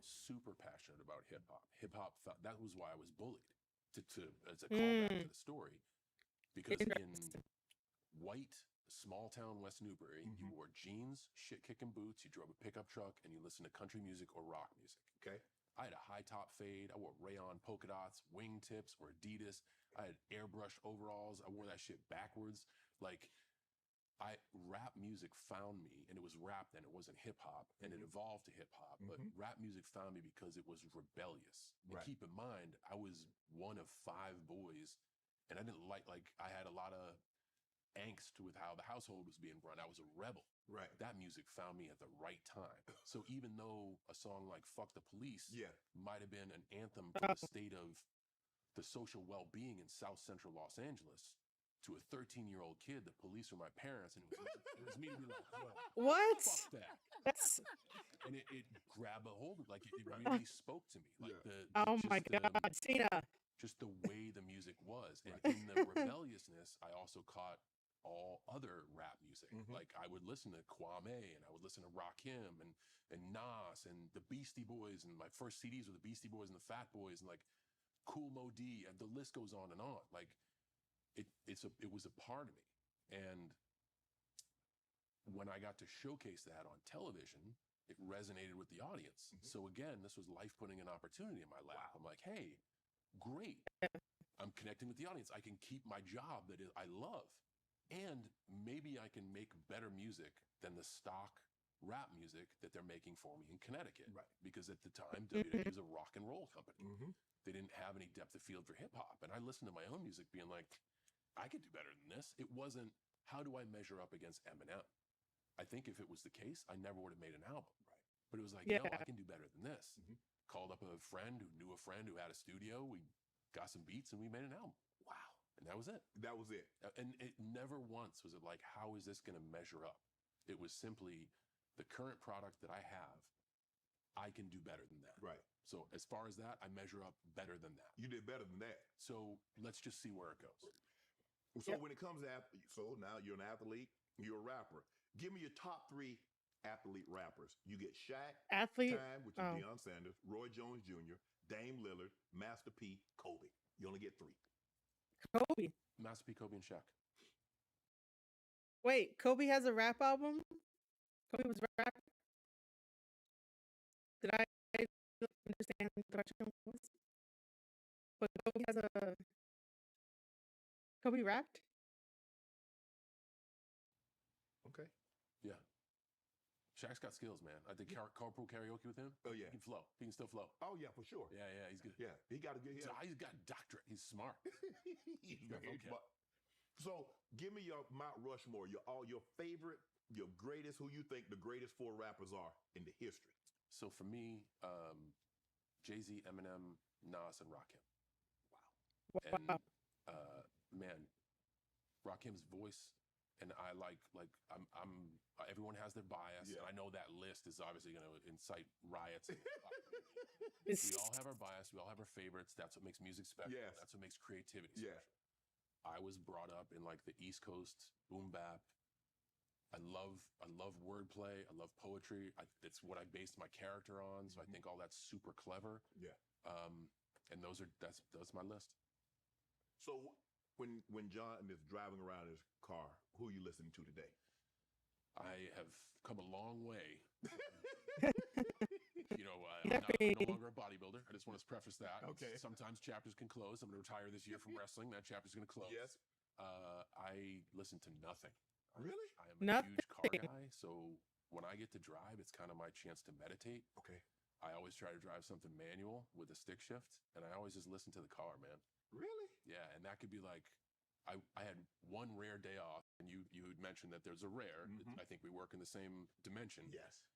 super passionate about hip hop. Hip hop, that was why I was bullied to as a callback to the story. Because in Interesting. white, small town West Newbury, you wore jeans, shit kicking boots, you drove a pickup truck, and you listened to country music or rock music. Okay. I had a high top fade. I wore rayon polka dots, wingtips, or Adidas. I had airbrush overalls. I wore that shit backwards. Like, rap music found me, and it was rap then, it wasn't hip hop, and it evolved to hip hop. But rap music found me because it was rebellious. And Right. keep in mind, I was one of 5 boys, and I didn't like I had a lot of angst with how the household was being run. I was a rebel. Right. That music found me at the right time. So even though a song like Fuck the Police Yeah. might have been an anthem for the state of the social well-being in South Central Los Angeles, to a 13-year-old kid, the police were my parents, and it was me to be like, yo, What? fuck that. That's And it grabbed a hold of, like, it really spoke to me. Like, oh my just God, Tina. just the way the music was. And in the rebelliousness, I also caught all other rap music. Like, I would listen to Kwame, and I would listen to Rakim and Nas and the Beastie Boys, and my first CDs were the Beastie Boys and the Fat Boys and like Cool Mo D, and the list goes on and on. Like, it was a part of me. And when I got to showcase that on television, it resonated with the audience. So again, this was life putting an opportunity in my lap. I'm like, hey, great. I'm connecting with the audience. I can keep my job that I love. And maybe I can make better music than the stock rap music that they're making for me in Connecticut. Right. Because at the time, WWE was a rock and roll company. Mm-hmm. They didn't have any depth of field for hip hop. And I listened to my own music being like, I could do better than this. It wasn't, how do I measure up against Eminem? I think if it was the case, I never would have made an album. Right. But it was like, Yeah. no, I can do better than this. Called up a friend who knew a friend who had a studio. We got some beats and we made an album. Wow. And that was it. That was it. And it never once was it like, how is this going to measure up? It was simply the current product that I have, I can do better than that. Right. So as far as that, I measure up better than that. You did better than that. So let's just see where it goes. So when it comes to so now you're an athlete, you're a rapper. Give me your top 3 athlete rappers. You get Shaq, Athlete. Time, which is Deion Sanders, Roy Jones Jr., Dame Lillard, Master P, Kobe. You only get 3. Kobe. Master P, Kobe, and Shaq. Wait, Kobe has a rap album? Kobe was rap? Did I understand what the question was? But Kobe has a... Kobe rapped? Okay. Yeah. Shaq's got skills, man. I did carpool karaoke with him. Oh, yeah. He can flow. He can still flow. Oh, yeah, for sure. Yeah, he's good. Yeah, he got a good... So he's got a doctorate. He's smart. He's very smart. So give me your Mount Rushmore, your favorite, your greatest, who you think the greatest 4 rappers are in the history. So for me, Jay-Z, Eminem, Nas, and Rakim. Wow. And man, Rakim's voice, and I like I'm everyone has their bias, and I know that list is obviously going to incite riots. We all have our bias. We all have our favorites. That's what makes music special. Yes. That's what makes creativity special. I was brought up in like the East Coast boom bap. I love wordplay. I love poetry. It's what I based my character on. So I think all that's super clever. Yeah. And that's my list. So when John is driving around his car, who are you listening to today? I have come a long way. I'm no longer a bodybuilder. I just want to preface that. Okay. Sometimes chapters can close. I'm going to retire this year from wrestling. That chapter's going to close. Yes. I listen to nothing. Really? I am a huge car guy, so when I get to drive, it's kind of my chance to meditate. Okay. I always try to drive something manual with a stick shift, and I always just listen to the car, man. Really? Yeah, and that could be like, I had one rare day off, and you had mentioned that there's a rare. I think we work in the same dimension. Yes.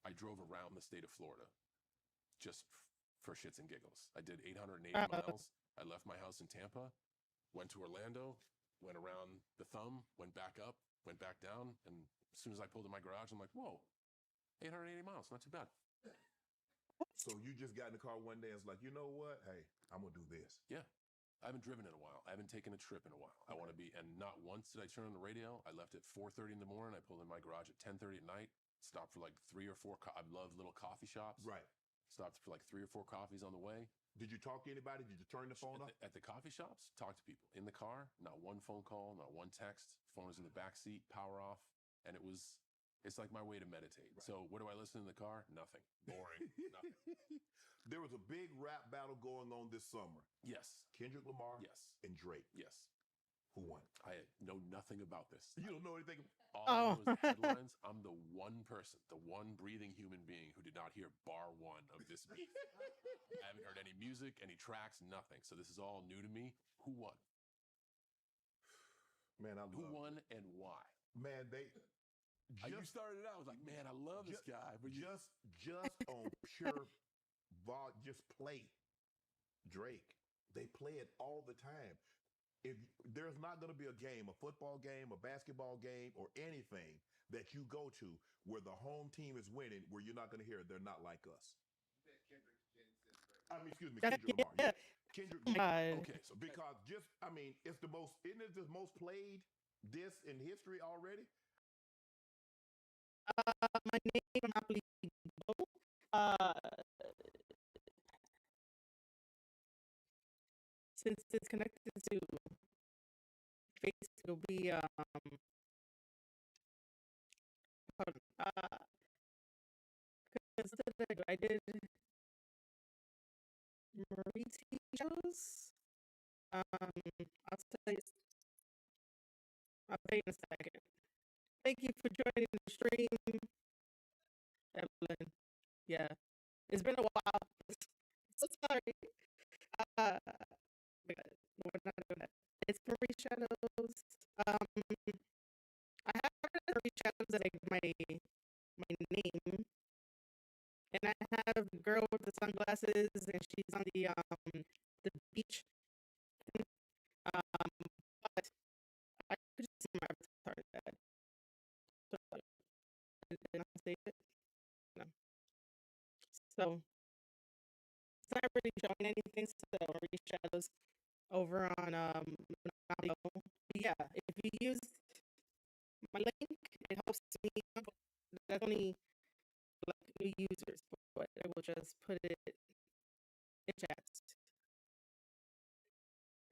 I drove around the state of Florida just for shits and giggles. I did 880 miles. I left my house in Tampa, went to Orlando, went around the thumb, went back up, went back down, and as soon as I pulled in my garage, I'm like, whoa, 880 miles, not too bad. So you just got in the car one day and was like, you know what? Hey, I'm going to do this. Yeah. I haven't driven in a while. I haven't taken a trip in a while. I want to be, and not once did I turn on the radio. I left at 4:30 in the morning. I pulled in my garage at 10:30 at night, stopped for like 3 or 4, I love little coffee shops. Right. Stopped for like 3 or 4 coffees on the way. Did you talk to anybody? Did you turn the phone off? At the coffee shops, talk to people. In the car, not one phone call, not one text. Phone was in the back seat, power off. And it's like my way to meditate. Right. So what do I listen in the car? Nothing. Boring. Nothing. There was a big rap battle going on this summer. Yes. Kendrick Lamar yes. and Drake. Yes. Who won? I know nothing about this. You don't know anything? All I know is the headlines. I'm the one person, the one breathing human being who did not hear bar 1 of this beef. I haven't heard any music, any tracks, nothing. So this is all new to me. Who won? Man, who won and why? Man, you started it out. I was like, man, I love this guy. But just on pure just play Drake. They play it all the time. If there's not going to be a game, a football game, a basketball game, or anything that you go to where the home team is winning, where you're not going to hear they're not like us. Excuse me, Kendrick Lamar. Yeah. Kendrick Lamar. Okay, so because it's the most, isn't it the most played disc in history already? My name, monopolygo. Since it's connected to Facebook will be hold on, 'cause what did I do? I did Marie TV shows. I'll tell you. I'll tell you in a second. Thank you for joining the stream, Evelyn. Yeah, it's been a while. So sorry. Uh, but we're not doing that. It's Marie Shadows. I have Marie Shadows as like my name, and I have the girl with the sunglasses, and she's on the beach. But I could just see my avatar that. So did I save it? No. So it's not really showing anything. So Marie Shadows over on monopolygo. Yeah, if you use my link, it helps me. That's only like new users, but I will just put it in chat.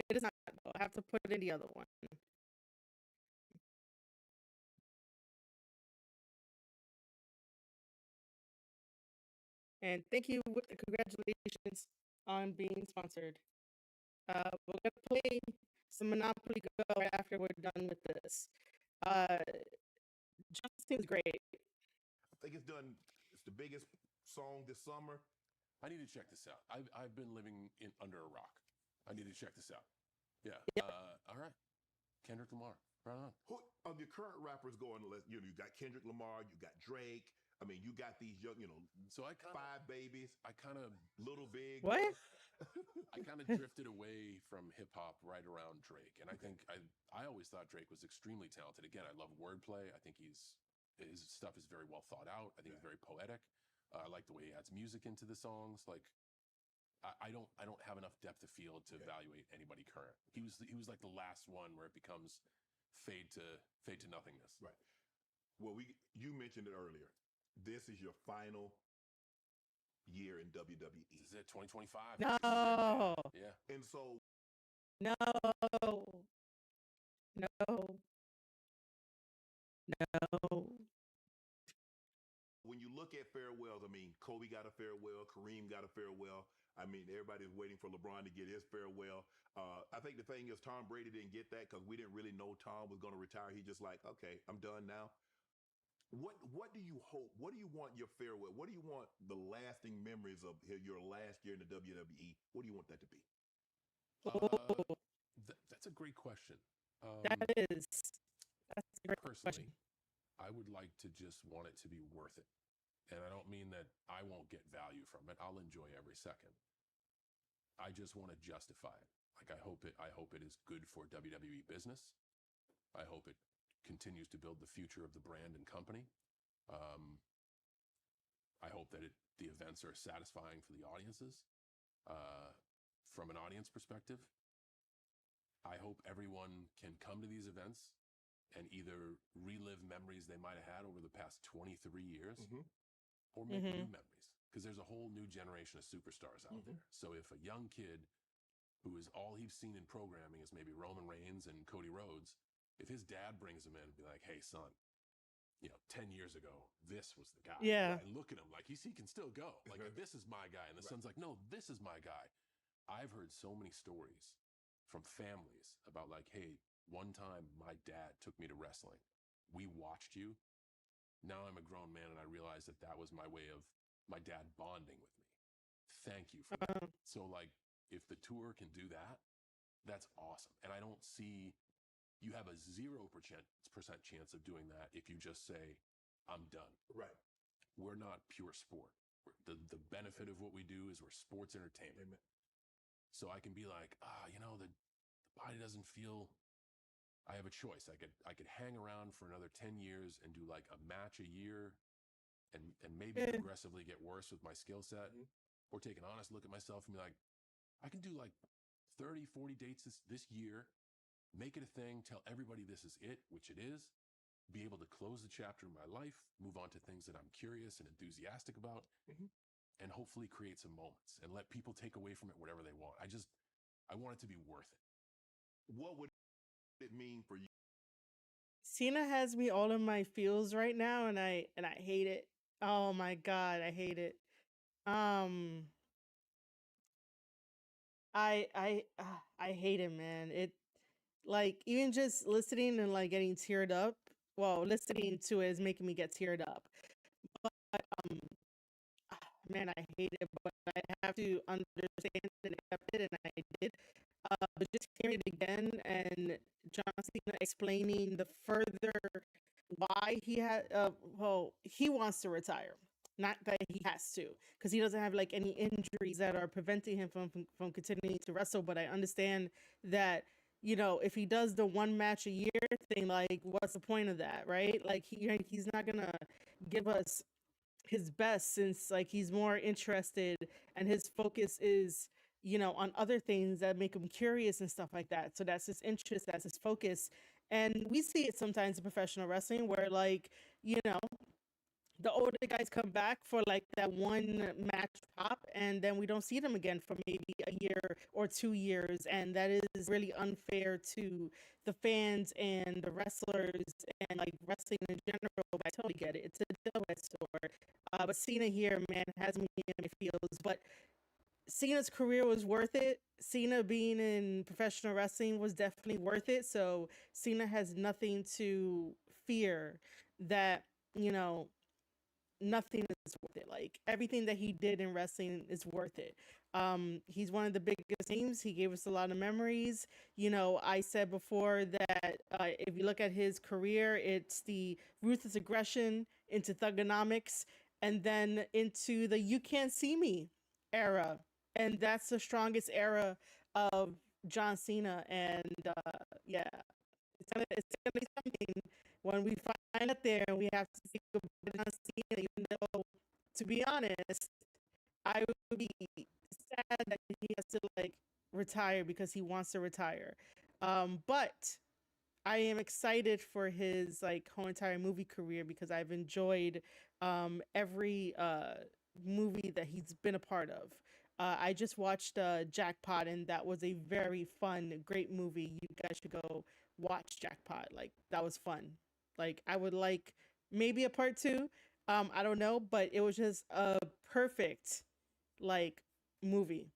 It is not though. I have to put it in the other one. And thank you with the congratulations on being sponsored. We're gonna play some Monopoly Go right after we're done with this. Just seems great. I think it's done. It's the biggest song this summer. I need to check this out. I've been living under a rock. I need to check this out. Yeah. Yep. All right. Kendrick Lamar. Right on. Who of your current rappers going? You know, you got Kendrick Lamar, you got Drake. I mean, you got these young, So I kind of, Five Babies, I kind of, Little Big. What? I kind of drifted away from hip hop right around Drake, and I think I always thought Drake was extremely talented. Again, I love wordplay. I think his stuff is very well thought out. I think it's very poetic. I like the way he adds music into the songs. Like, I don't have enough depth of field to evaluate anybody current. He was like the last one where it becomes fade to nothingness. Right. Well, you mentioned it earlier. This is your final year in WWE. This is it, 2025. No. This is it, man. Yeah. And so No. No. No. when you look at farewells, I mean, Kobe got a farewell, Kareem got a farewell. I mean, everybody's waiting for LeBron to get his farewell. I think the thing is Tom Brady didn't get that because we didn't really know Tom was going to retire. He just like, okay, I'm done now. What do you hope? What do you want your farewell? What do you want the lasting memories of your last year in the WWE? What do you want that to be? Oh, That's a great question. that's a great Personally, question. I would like to just want it to be worth it. And I don't mean that I won't get value from it. I'll enjoy every second. I just want to justify it. Like I hope it is good for WWE business. I hope it continues to build the future of the brand and company. I hope that the events are satisfying for the audiences. From an audience perspective, I hope everyone can come to these events and either relive memories they might have had over the past 23 years or make new memories. Because there's a whole new generation of superstars out there. So if a young kid who is all he's seen in programming is maybe Roman Reigns and Cody Rhodes, if his dad brings him in and be like, hey, son, 10 years ago, this was the guy. Yeah. And look at him. Like, he can still go. Like, this is my guy. And the son's like, no, this is my guy. I've heard so many stories from families about like, hey, one time my dad took me to wrestling. We watched you. Now I'm a grown man and I realize that was my way of my dad bonding with me. Thank you for that. So like, if the tour can do that, that's awesome. And I don't see you have a 0% chance of doing that if you just say, I'm done. Right. We're not pure sport. The benefit of what we do is we're sports entertainment. Amen. So I can be like, the body doesn't feel. I have a choice. I could hang around for another 10 years and do like a match a year and maybe progressively get worse with my skill set, or take an honest look at myself and be like, I can do like 30, 40 dates this year, make it a thing, tell everybody this is it, which it is, be able to close the chapter in my life, move on to things that I'm curious and enthusiastic about, and hopefully create some moments and let people take away from it whatever they want. I want it to be worth it. What would What it mean for you? Cena has me all in my feels right now, and I hate it. Oh my god, I hate it. Um, I hate it, man. It like even just listening and like getting teared up. Well, listening to it is making me get teared up. Um, man, I hate it, but I have to understand and accept it, and I did. But just hearing it again and John Cena explaining the further why he had, well, he wants to retire, not that he has to, because he doesn't have like any injuries that are preventing him from continuing to wrestle. But I understand that if he does the one match a year thing, like what's the point of that, right? Like he's not gonna give us his best, since like he's more interested and his focus is on other things that make him curious and stuff like that. So that's his interest, that's his focus. And we see it sometimes in professional wrestling where like you know the older guys come back for like that one match pop, and then we don't see them again for maybe a year or 2 years, and that is really unfair to the fans and the wrestlers and like wrestling in general. But I totally get it, it's a double-edged sword. But Cena here, man, has me in my feels. But Cena's career was worth it. Cena being in professional wrestling was definitely worth it. So Cena has nothing to fear, that you know nothing is worth it. Like everything that he did in wrestling is worth it. He's one of the biggest names. He gave us a lot of memories. I said before that if you look at his career, it's the ruthless aggression into thugonomics, and then into the "you can't see me" era, and that's the strongest era of John Cena. And yeah, it's gonna be something when we find it there and we have to think about John Cena, even though, to be honest, I would be sad that he has to like retire because he wants to retire. But I am excited for his like whole entire movie career because I've enjoyed every movie that he's been a part of. I just watched Jackpot, and that was a very fun, great movie. You guys should go watch Jackpot. Like that was fun. Like I would like maybe a part two. I don't know, but it was just a perfect like movie.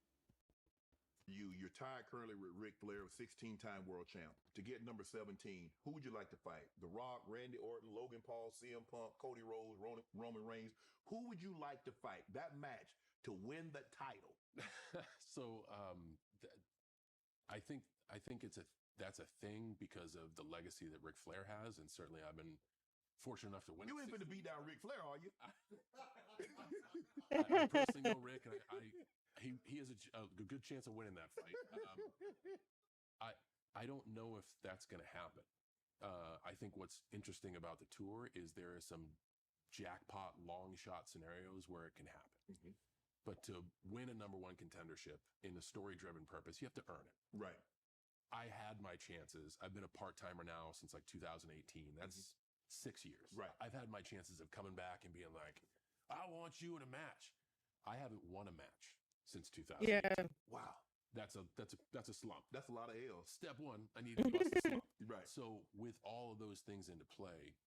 You're tied currently with Ric Flair, 16-time world champ. To get number 17, who would you like to fight? The Rock, Randy Orton, Logan Paul, CM Punk, Cody Rhodes, Roman Reigns. Who would you like to fight? That match to win the title. So I think that's a thing because of the legacy that Ric Flair has, and certainly I've been fortunate enough to win. You ain't finna beat down Ric Flair, are you? I personally know Rick, and he has a good chance of winning that fight. I don't know if that's going to happen. I think what's interesting about the tour is there are some jackpot long shot scenarios where it can happen. Mm-hmm. But to win a number one contendership in a story-driven purpose, you have to earn it. Right. I had my chances. I've been a part-timer now since like 2018. That's 6 years. Right. I've had my chances of coming back and being like, I want you in a match. I haven't won a match since 2018. Yeah. Wow. That's a slump. That's a lot of L's. Step one, I need to bust the slump. Right. So with all of those things into play,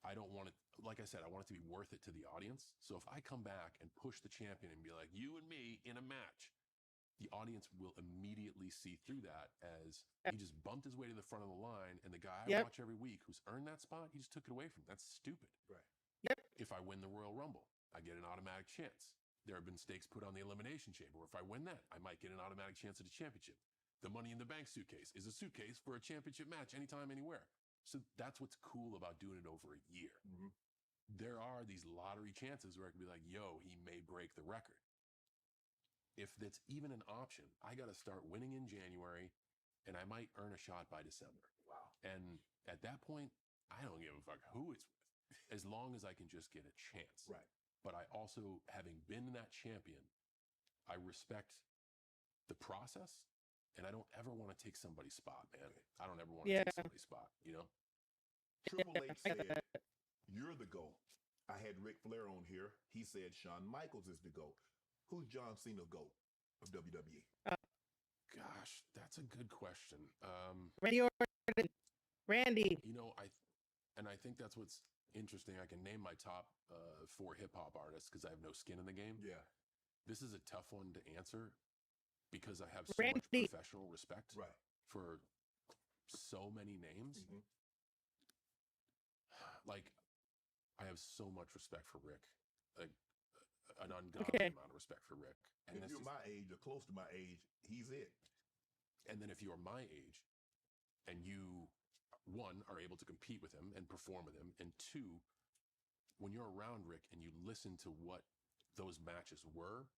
I don't want it, like I said, I want it to be worth it to the audience. So if I come back and push the champion and be like, you and me in a match, the audience will immediately see through that as he just bumped his way to the front of the line, and the guy I watch every week who's earned that spot, he just took it away from him. That's stupid. Right. Yep. If I win the Royal Rumble, I get an automatic chance. There have been stakes put on the Elimination Chamber. If I win that, I might get an automatic chance at a championship. The Money in the Bank suitcase is a suitcase for a championship match anytime, anywhere. So that's what's cool about doing it over a year. Mm-hmm. There are these lottery chances where I can be like, yo, he may break the record. If that's even an option, I got to start winning in January, and I might earn a shot by December. Wow. And at that point, I don't give a fuck who it's with, as long as I can just get a chance. Right. But I also, having been that champion, I respect the process, and I don't ever want to take somebody's spot, man. I don't ever want to take somebody's spot, you know? Triple H said, you're the GOAT. I had Ric Flair on here. He said Shawn Michaels is the GOAT. Who's John Cena's GOAT of WWE? Gosh, that's a good question. Randy Orton. Randy. You know, I think that's what's interesting. I can name my top 4 hip hop artists because I have no skin in the game. Yeah. This is a tough one to answer because I have so much Randy. professional respect Right. for so many names. Mhm. Like, I have so much respect for Rick, like an ungodly Okay. amount of respect for Rick. And If that's you're just, my age or close to my age, he's it. and then if you're my age and you, one, are able to compete with him and perform with him, and two, when you're around Rick and you listen to what those matches were,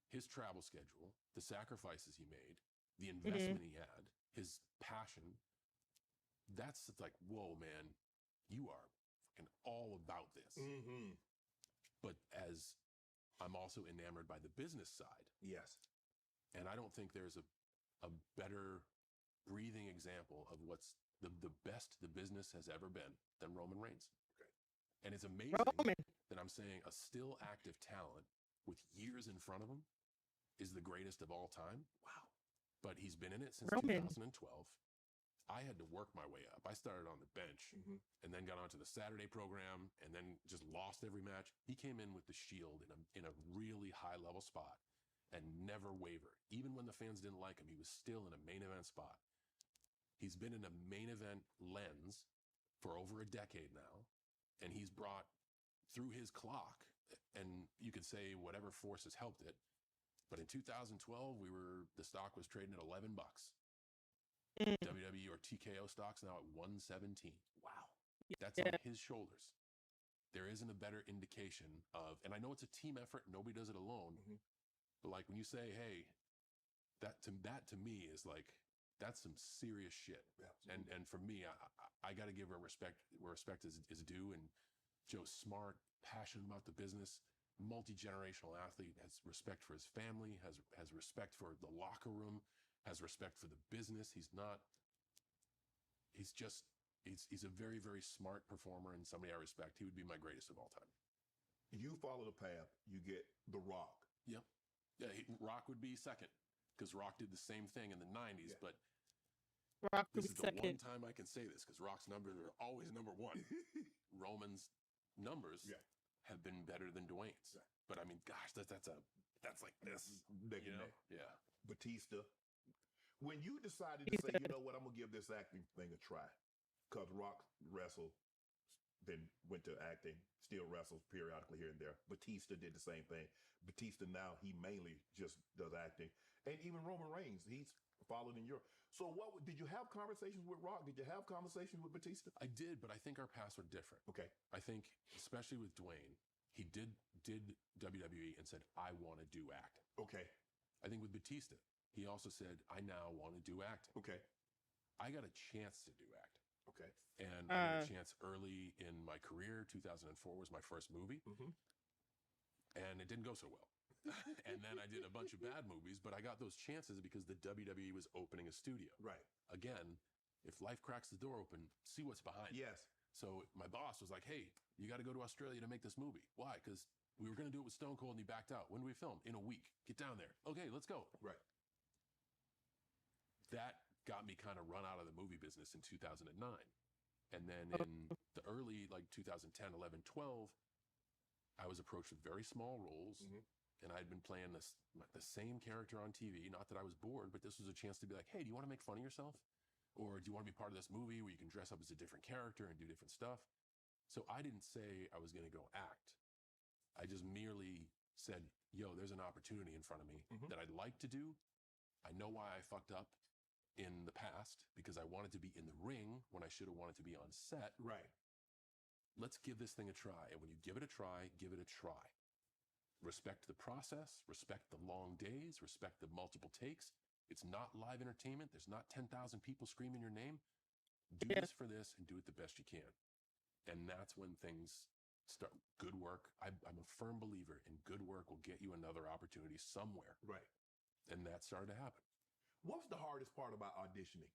his travel schedule, the sacrifices he made, the investment he had, his passion, that's like, whoa, man, you are fucking all about this. Mm-hmm. But as I'm also enamored by the business side, Yes. and I don't think there's a better breathing example of what's the best the business has ever been than Roman Reigns. Okay. And it's amazing Roman. that I'm saying a still active talent with years in front of him is the greatest of all time. Wow. But he's been in it since Roman. 2012. I had to work my way up. I started on the bench and then got onto the Saturday program and then just lost every match. He came in with the Shield in a really high level spot and never wavered. Even when the fans didn't like him, he was still in a main event spot. He's been in a main event lens for over a decade now, and he's brought through his clock, and you could say whatever force has helped it. But in 2012, the stock was trading at $11. WWE or TKO stocks now at 117. Wow. That's on his shoulders. There isn't a better indication of, and I know it's a team effort, nobody does it alone. But like when you say, hey, that to me is like, that's some serious shit. And for me, I got to give her respect where respect is due. And Joe's smart, passionate about the business, multi-generational athlete, has respect for his family, has respect for the locker room, has respect for the business. He's a very, very smart performer and somebody I respect. He would be my greatest of all time. You follow the path, you get The Rock. Yep. Yeah, Rock would be second because Rock did the same thing in the 90s, but Rock this is is the one second. time I can say this because Rock's numbers are always number one. Roman's numbers have been better than Dwayne's. But I mean, gosh, that's like this. Neck You and know? neck. Yeah. Batista. When you decided to say, you know what, I'm going to give this acting thing a try, because Rock wrestled, then went to acting, still wrestles periodically here and there. Batista did the same thing. Batista now, he mainly just does acting. And even Roman Reigns, he's followed in Europe. So did you have conversations with Rock? Did you have conversations with Batista? I did, but I think our paths were different. Okay. I think, especially with Dwayne, he did WWE and said, I want to do acting. Okay. I think with Batista, he also said, I now want to do acting. Okay. I got a chance to do acting. Okay. And I got a chance early in my career. 2004 was my first movie. And it didn't go so well. And then I did a bunch of bad movies, but I got those chances because the WWE was opening a studio. Right. Again, if life cracks the door open, see what's behind it. Yes. So my boss was like, hey, you got to go to Australia to make this movie. Why? Because we were going to do it with Stone Cold and he backed out. When do we film? In a week. Get down there. Okay, let's go. Right. That got me kind of run out of the movie business in 2009. And then in the early, like 2010, 11, 12, I was approached with very small roles. And I'd been playing the same character on TV. Not that I was bored, but this was a chance to be like, hey, do you want to make fun of yourself? Or do you want to be part of this movie where you can dress up as a different character and do different stuff? So I didn't say I was going to go act. I just merely said, yo, there's an opportunity in front of me that I'd like to do. I know why I fucked up in the past because I wanted to be in the ring when I should have wanted to be on set. Right. Let's give this thing a try. And when you give it a try, give it a try. Respect the process, respect the long days, respect the multiple takes. It's not live entertainment. There's not 10,000 people screaming your name. Do this for this and do it the best you can. And that's when things start. Good work. I'm a firm believer in good work will get you another opportunity somewhere. Right. And that started to happen. What's the hardest part about auditioning?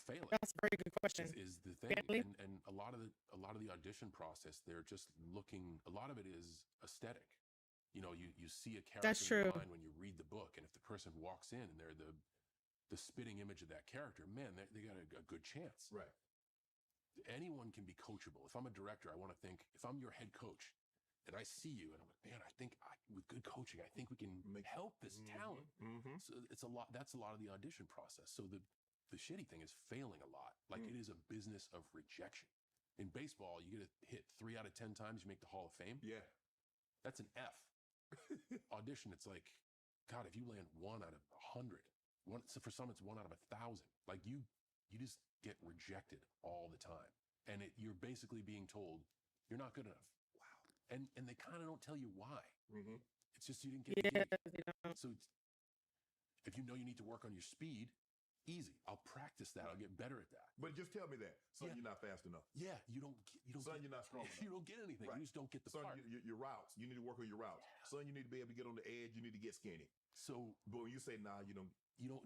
Failing. That's a very good question. Is the thing. Failing? And a lot of the audition process, they're just looking, a lot of it is aesthetic. You know, you see a character That's in true. your mind when you read the book, and if the person walks in and they're the the spitting image of that character, man, they got a good chance. Right. Anyone can be coachable. If I'm a director, I want to think, if I'm your head coach and I see you and I'm like, man, I think with good coaching, I think we can help this talent. So it's a lot. That's a lot of the audition process. So the shitty thing is failing a lot. Like it is a business of rejection. In baseball, you get a hit 3 out of 10 times, you make the Hall of Fame. Yeah. That's an F. Audition, it's like, God, if you land 1 out of 100, so for some it's 1 out of 1,000. Like you just get rejected all the time, and you're basically being told you're not good enough. Wow. And they kind of don't tell you why. It's just you didn't get the gig. So if you know you need to work on your speed, easy. I'll practice that. I'll get better at that. But just tell me that, son, you're not fast enough. Yeah, you don't. Son, you're not strong enough. You don't get anything. Right. You just don't get the son, part. Your routes. You need to work on your routes. Son, you need to be able to get on the edge. You need to get skinny. So, but when you say, nah, you don't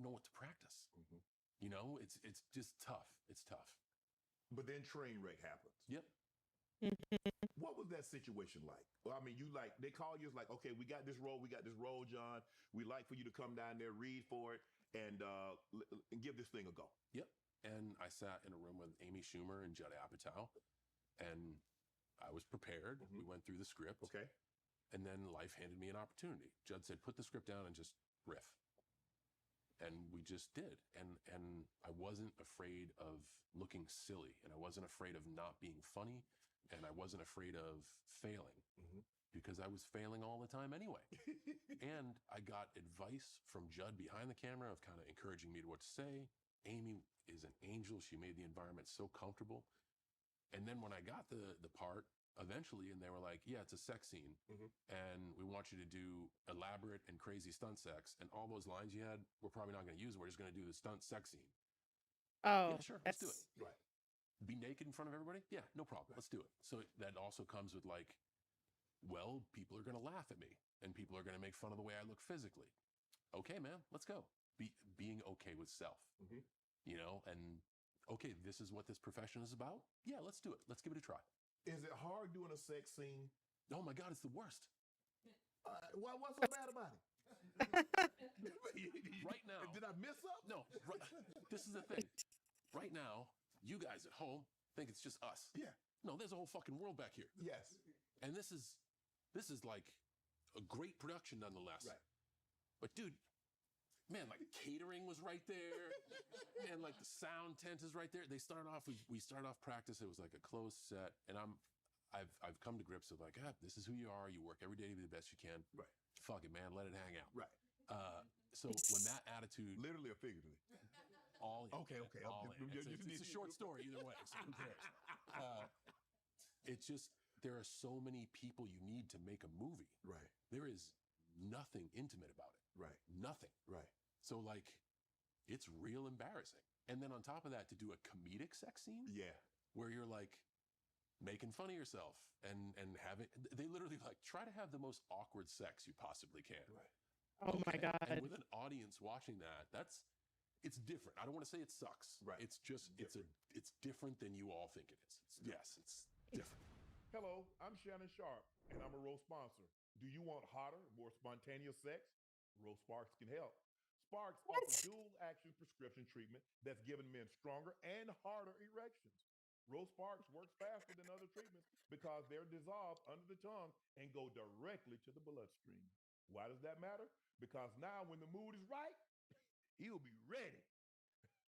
know what to practice. You know, it's just tough. It's tough. But then train wreck happens. Yep. What was that situation like? Well, I mean, they call you, it's like, okay, we got this role, John. We like for you to come down there, read for it, and give this thing a go. Yep. And I sat in a room with Amy Schumer and Judd Apatow, and I was prepared. We went through the script. Okay. And then life handed me an opportunity. Judd said, put the script down and just riff. And we just did. And I wasn't afraid of looking silly, and I wasn't afraid of not being funny, and I wasn't afraid of failing because I was failing all the time anyway. And I got advice from Judd behind the camera of kind of encouraging me to what to say. Amy is an angel. She made the environment so comfortable. And then when I got the part eventually, and they were like, yeah, it's a sex scene, and we want you to do elaborate and crazy stunt sex, and all those lines you had, we're probably not going to use them. We're just going to do the stunt sex scene. Oh, yeah, sure, let's do it. Right. Be naked in front of everybody? Yeah, no problem. Let's do it. So that also comes with like, well, people are going to laugh at me, and people are going to make fun of the way I look physically. Okay, man, let's go. Being okay with self, you know, and okay, this is what this profession is about. Yeah, let's do it. Let's give it a try. Is it hard doing a sex scene? Oh my God, it's the worst. What's so bad about it? Right now. Did I miss up? No, this is the thing. Right now, you guys at home think it's just us. Yeah. No, there's a whole fucking world back here. Yes. And this is like a great production nonetheless. Right. But dude, man, like catering was right there. Man, like the sound tent is right there. They start off, we start off practice. It was like a closed set. And I've come to grips with like, this is who you are. You work every day to be the best you can. Right. Fuck it, man. Let it hang out. Right. So when that attitude, literally or figuratively? All in. Okay. All in. It's a short story either way. So who cares? It's just, there are so many people you need to make a movie. Right. There is nothing intimate about it. Right. Nothing. Right. So like, it's real embarrassing. And then on top of that, to do a comedic sex scene, yeah, where you're like making fun of yourself and having, they literally like try to have the most awkward sex you possibly can. Right. Oh my God. And with an audience watching that, it's different. I don't want to say it sucks. Right. It's just it's different than you all think it is. It's different. Hello, I'm Shannon Sharp, and I'm a Rose sponsor. Do you want hotter, more spontaneous sex? Rose Sparks can help. Sparks offers dual action prescription treatment that's giving men stronger and harder erections. Rose Sparks works faster than other treatments because they're dissolved under the tongue and go directly to the bloodstream. Why does that matter? Because now when the mood is right, he'll be ready.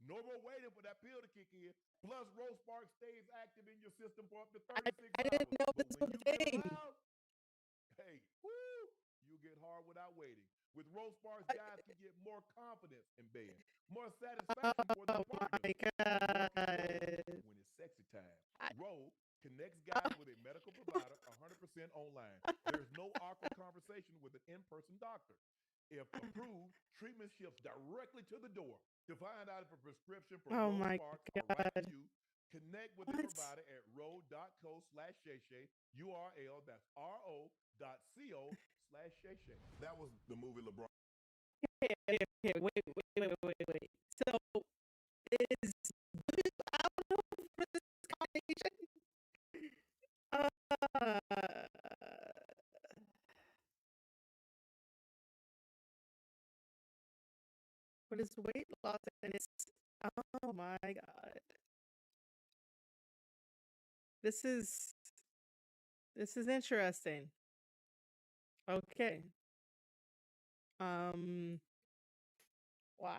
No more waiting for that pill to kick in. Plus, Rose Sparks stays active in your system for up to 36 hours. I didn't know this was a thing. Hey, woo, you get hard without waiting. With Rose Sparks, guys can get more confidence in bed, more satisfaction for their partner. My God. When it's sexy time, Rose connects guys with a medical provider 100% online. There's no awkward conversation with an in-person doctor. If approved, treatment ships directly to the door. To find out if a prescription for Rose Sparks are right for you, connect with the provider at ro.co/Shay. URL, that's ro.co/Shay. That was the movie LeBron. Okay, wait. So is Blue out for this combination? about his weight loss, and it's oh my god. This is this is interesting. Okay. Um, wow.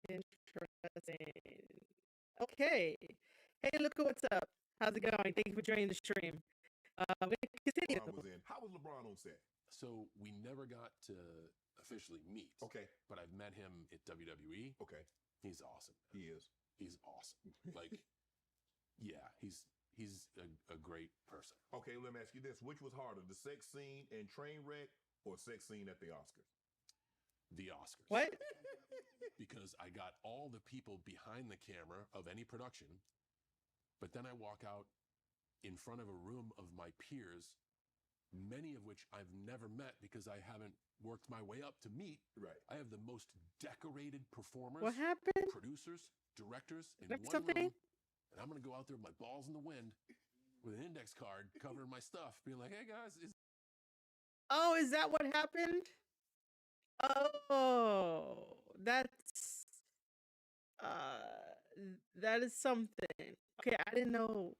Interesting. Okay. Hey, look at what's up. How's it going? Thank you for joining the stream. We can continue. LeBron was in. How was LeBron on set? So we never got to officially meet. Okay. But I've met him at WWE. Okay. He's awesome. He is. He's awesome. Like, yeah, he's a great person. Okay, let me ask you this. Which was harder, the sex scene in Trainwreck or sex scene at the Oscars? The Oscars. What? Because I got all the people behind the camera of any production, but then I walk out in front of a room of my peers, many of which I've never met because I haven't worked my way up to meet. Right. I have the most decorated performers, What happened? producers, directors in That's one something? room, and I'm going to go out there with my balls in the wind with an index card covering my stuff, being like, hey guys, Oh, is that what happened? Oh, that is something. Okay, I didn't know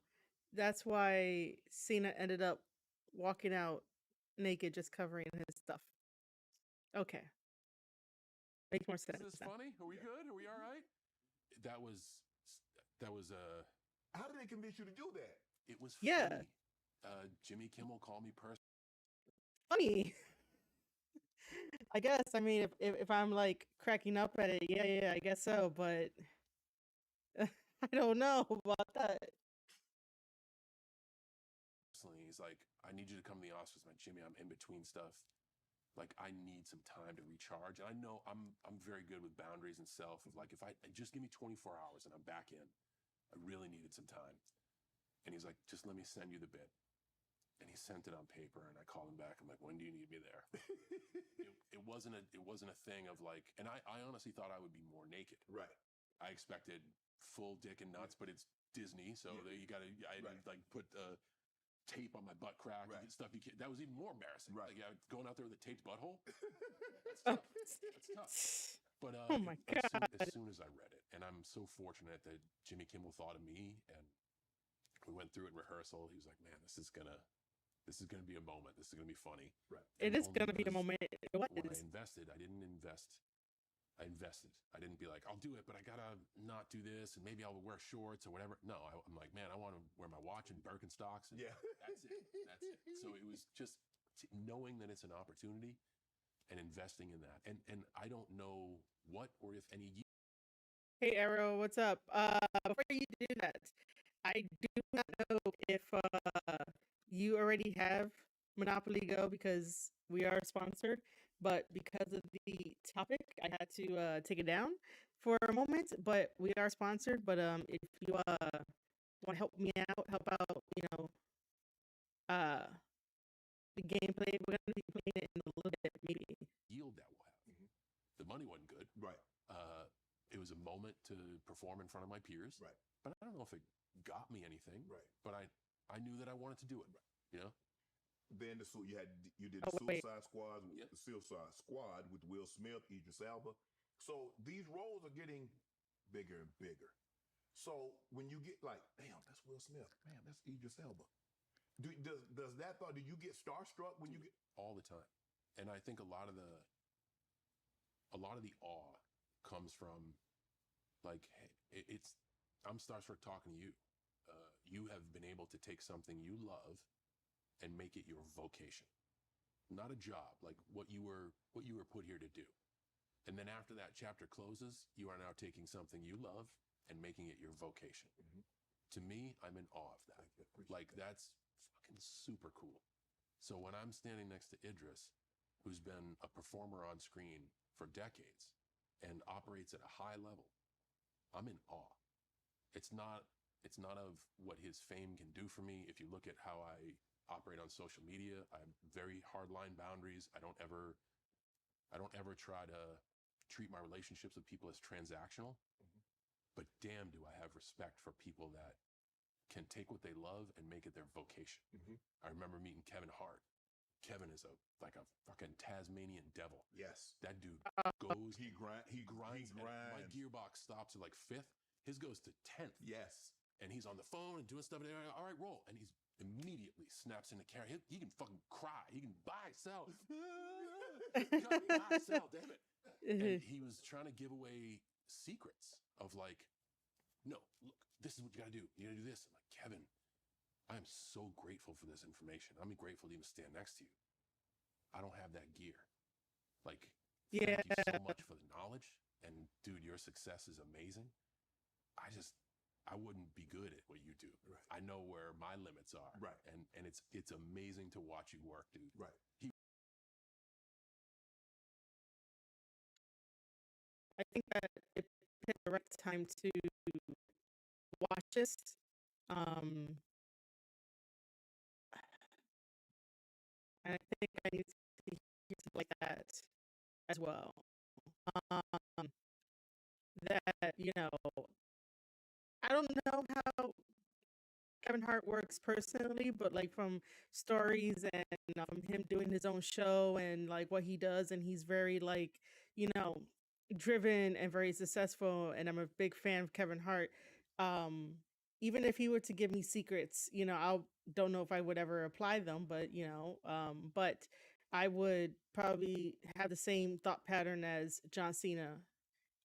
that's why Cena ended up walking out naked, just covering his stuff. Okay. Makes more sense. is this now. funny? Are we good? Are we all right? That was How did they convince you to do that? it was Yeah. funny. Jimmy Kimmel called me personally. Funny. I guess. I mean, if I'm like cracking up at it, yeah, I guess so. But I don't know about that. He's like, I need you to come to the Oscars. I'm like, Jimmy, I'm in between stuff. Like, I need some time to recharge. And I know I'm very good with boundaries and self. Of like, if I just give me 24 hours and I'm back in, I really needed some time. And he's like, just let me send you the bit. And he sent it on paper, and I called him back. I'm like, when do you need me there? it wasn't a thing of like, and I honestly thought I would be more naked. Right. I expected full dick and nuts, but it's Disney, so you gotta like put tape on my butt crack and stuff. You can't. That was even more embarrassing. Right. Like, going out there with a taped butthole. Oh. That's tough. But Oh my God. as soon as I read it, and I'm so fortunate that Jimmy Kimmel thought of me, and we went through it in rehearsal. He was like, "Man, this is gonna be a moment. This is gonna be funny." Right. It is gonna be a moment. What When I is? invested, I didn't invest. I invested. I didn't be like, I'll do it, but I gotta not do this, and maybe I'll wear shorts or whatever. No, I'm like, man, I want to wear my watch and Birkenstocks. And Yeah. that's it. That's it. So it was just knowing that it's an opportunity and investing in that. And I don't know what or if any. Hey Arrow, what's up? Before you do that, I do not know if you already have Monopoly Go because we are sponsored, but because of the topic, I had to take it down for a moment. But we are sponsored. But if you want to help me out, help out, the gameplay, we're gonna be playing it in a little bit, maybe. Yield that we'll have. The money wasn't good. Right. It was a moment to perform in front of my peers. Right. But I don't know if it got me anything. Right. But I knew that I wanted to do it. You know. Then you did Oh, the wait. Suicide Squad, the Suicide Squad with Will Smith, Idris Elba. So these roles are getting bigger and bigger. So when you get like, damn, that's Will Smith, man, that's Idris Elba. Does that thought? Do you get starstruck when you get all the time? And I think a lot of the awe comes from like, hey, I'm starstruck talking to you. You have been able to take something you love and make it your vocation, not a job, like what you were put here to do. And then after that chapter closes, you are now taking something you love and making it your vocation. To me, I'm in awe of that. Like, that's fucking super cool. So when I'm standing next to Idris, who's been a performer on screen for decades and operates at a high level, I'm in awe. It's not of what his fame can do for me. If you look at how I operate on social media, I have very hardline boundaries. I don't ever try to treat my relationships with people as transactional. But damn, do I have respect for people that can take what they love and make it their vocation. I remember meeting Kevin Hart. Kevin is like a fucking Tasmanian devil. Yes. That dude goes. He grinds. My gearbox stops at like 5th. His goes to 10th. Yes. And he's on the phone and doing stuff. And all right, roll. And he's immediately snaps into camera. He can fucking cry. He can buy, sell. Buy, sell, damn it. And he was trying to give away secrets of like, no, look, this is what you got to do. You got to do this. I'm like, Kevin, I am so grateful for this information. I'm grateful to even stand next to you. I don't have that gear. Like, thank you so much for the knowledge. And dude, your success is amazing. I wouldn't be good at what you do. Right. I know where my limits are. Right. And it's amazing to watch you work, dude. Right. I think that it picked the right time to watch this. And I think I need to hear something like that as well. That, I don't know how Kevin Hart works personally, but like from stories and from him doing his own show and like what he does, and he's very like, driven and very successful. And I'm a big fan of Kevin Hart. Even if he were to give me secrets, I don't know if I would ever apply them, but I would probably have the same thought pattern as John Cena,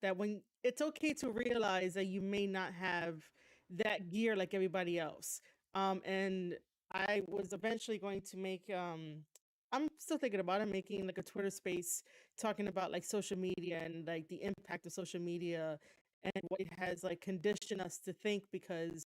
that when it's okay to realize that you may not have that gear like everybody else. And I was eventually going to make I'm still thinking about it, making like a Twitter space talking about like social media and like the impact of social media and what it has like conditioned us to think. Because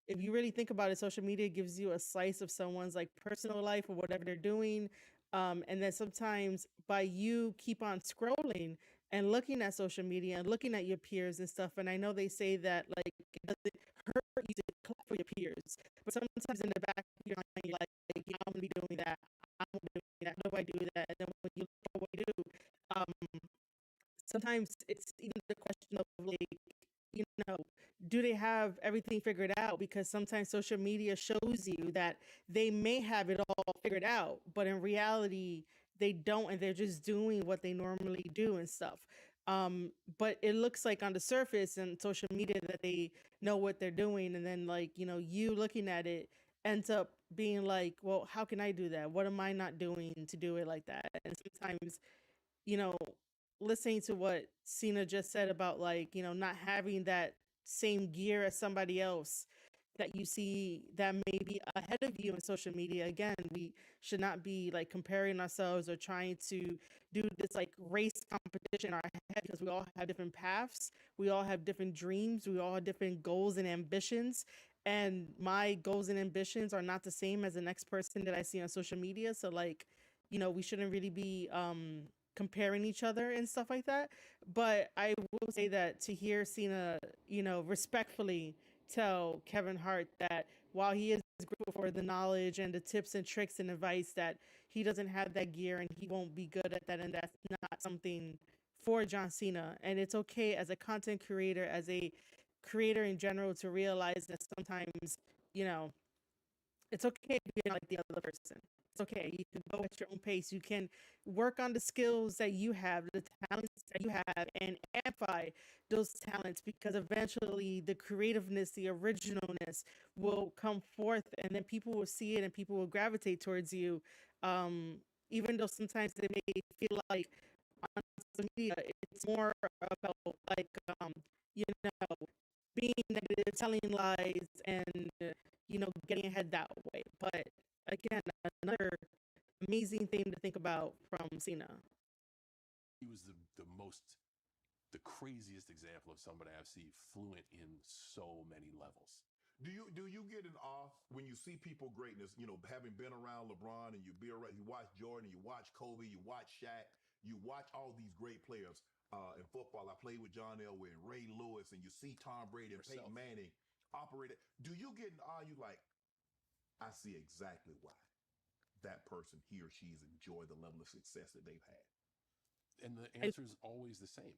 if you really think about it, social media gives you a slice of someone's like personal life or whatever they're doing. And then sometimes by you keep on scrolling and looking at social media and looking at your peers and stuff. And I know they say that like it doesn't hurt you to clap for your peers, but sometimes in the back of your mind, you're like, I'm gonna be doing that. I'm gonna be doing that. How do I do that? And then when you look at what you do, sometimes it's even the question of like, you know, do they have everything figured out? Because sometimes social media shows you that they may have it all figured out, but in reality, they don't, and they're just doing what they normally do and stuff. But it looks like on the surface and social media that they know what they're doing, and then like, you looking at it ends up being like, well, how can I do that? What am I not doing to do it like that? And sometimes, you know, listening to what Cena just said about like, not having that same gear as somebody else that you see that may be ahead of you in social media. Again, we should not be like comparing ourselves or trying to do this like race competition in our head, because we all have different paths. We all have different dreams. We all have different goals and ambitions. And my goals and ambitions are not the same as the next person that I see on social media. So like, we shouldn't really be comparing each other and stuff like that. But I will say that to hear Cena, respectfully tell Kevin Hart that while he is grateful for the knowledge and the tips and tricks and advice, that he doesn't have that gear and he won't be good at that, and that's not something for John Cena. And it's okay as a content creator, as a creator in general, to realize that sometimes, it's okay to be like the other person. It's okay. You can go at your own pace. You can work on the skills that you have, the talents that you have, and amplify those talents, because eventually the creativeness, the originalness will come forth, and then people will see it and people will gravitate towards you. Even though sometimes they may feel like on social media, it's more about like, you know, being negative, telling lies, and getting ahead that way. But again, another amazing thing to think about from Cena. He was the craziest example of somebody I've seen fluent in so many levels. Do you get in awe when you see people greatness? Having been around LeBron, and you watch Jordan, you watch Kobe, you watch Shaq, you watch all these great players. In football, I played with John Elway and Ray Lewis, and you see Tom Brady and Peyton Manning operate it. Do you get in awe? You like, I see exactly why that person, he or she's enjoyed the level of success that they've had. And the answer is always the same.